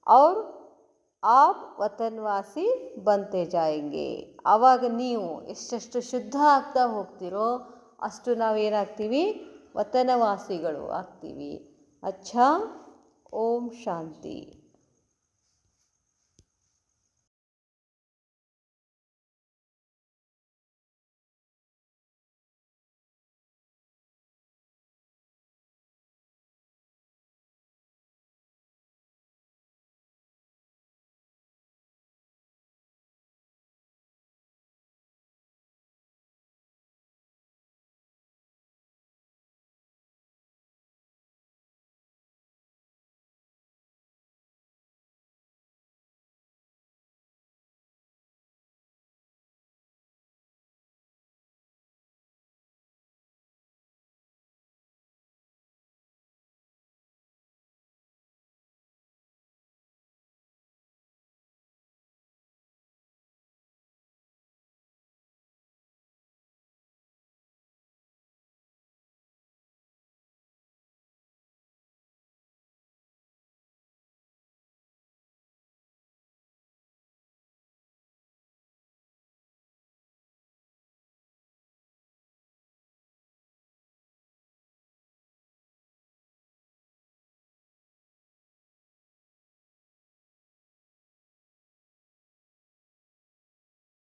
[SPEAKER 1] ಅವ್ರು ಆಪ್ ವತನ್ವಾಸಿ ಬಂತೆ ಜಾಯಂಗೆ. ಆವಾಗ ನೀವು ಎಷ್ಟೆಷ್ಟು ಶುದ್ಧ ಆಗ್ತಾ ಹೋಗ್ತೀರೋ ಅಷ್ಟು ನಾವೇನಾಗ್ತೀವಿ? ವತನವಾಸಿಗಳು ಆಗ್ತೀವಿ. ಅಚ್ಛಾ, ಓಂ ಶಾಂತಿ.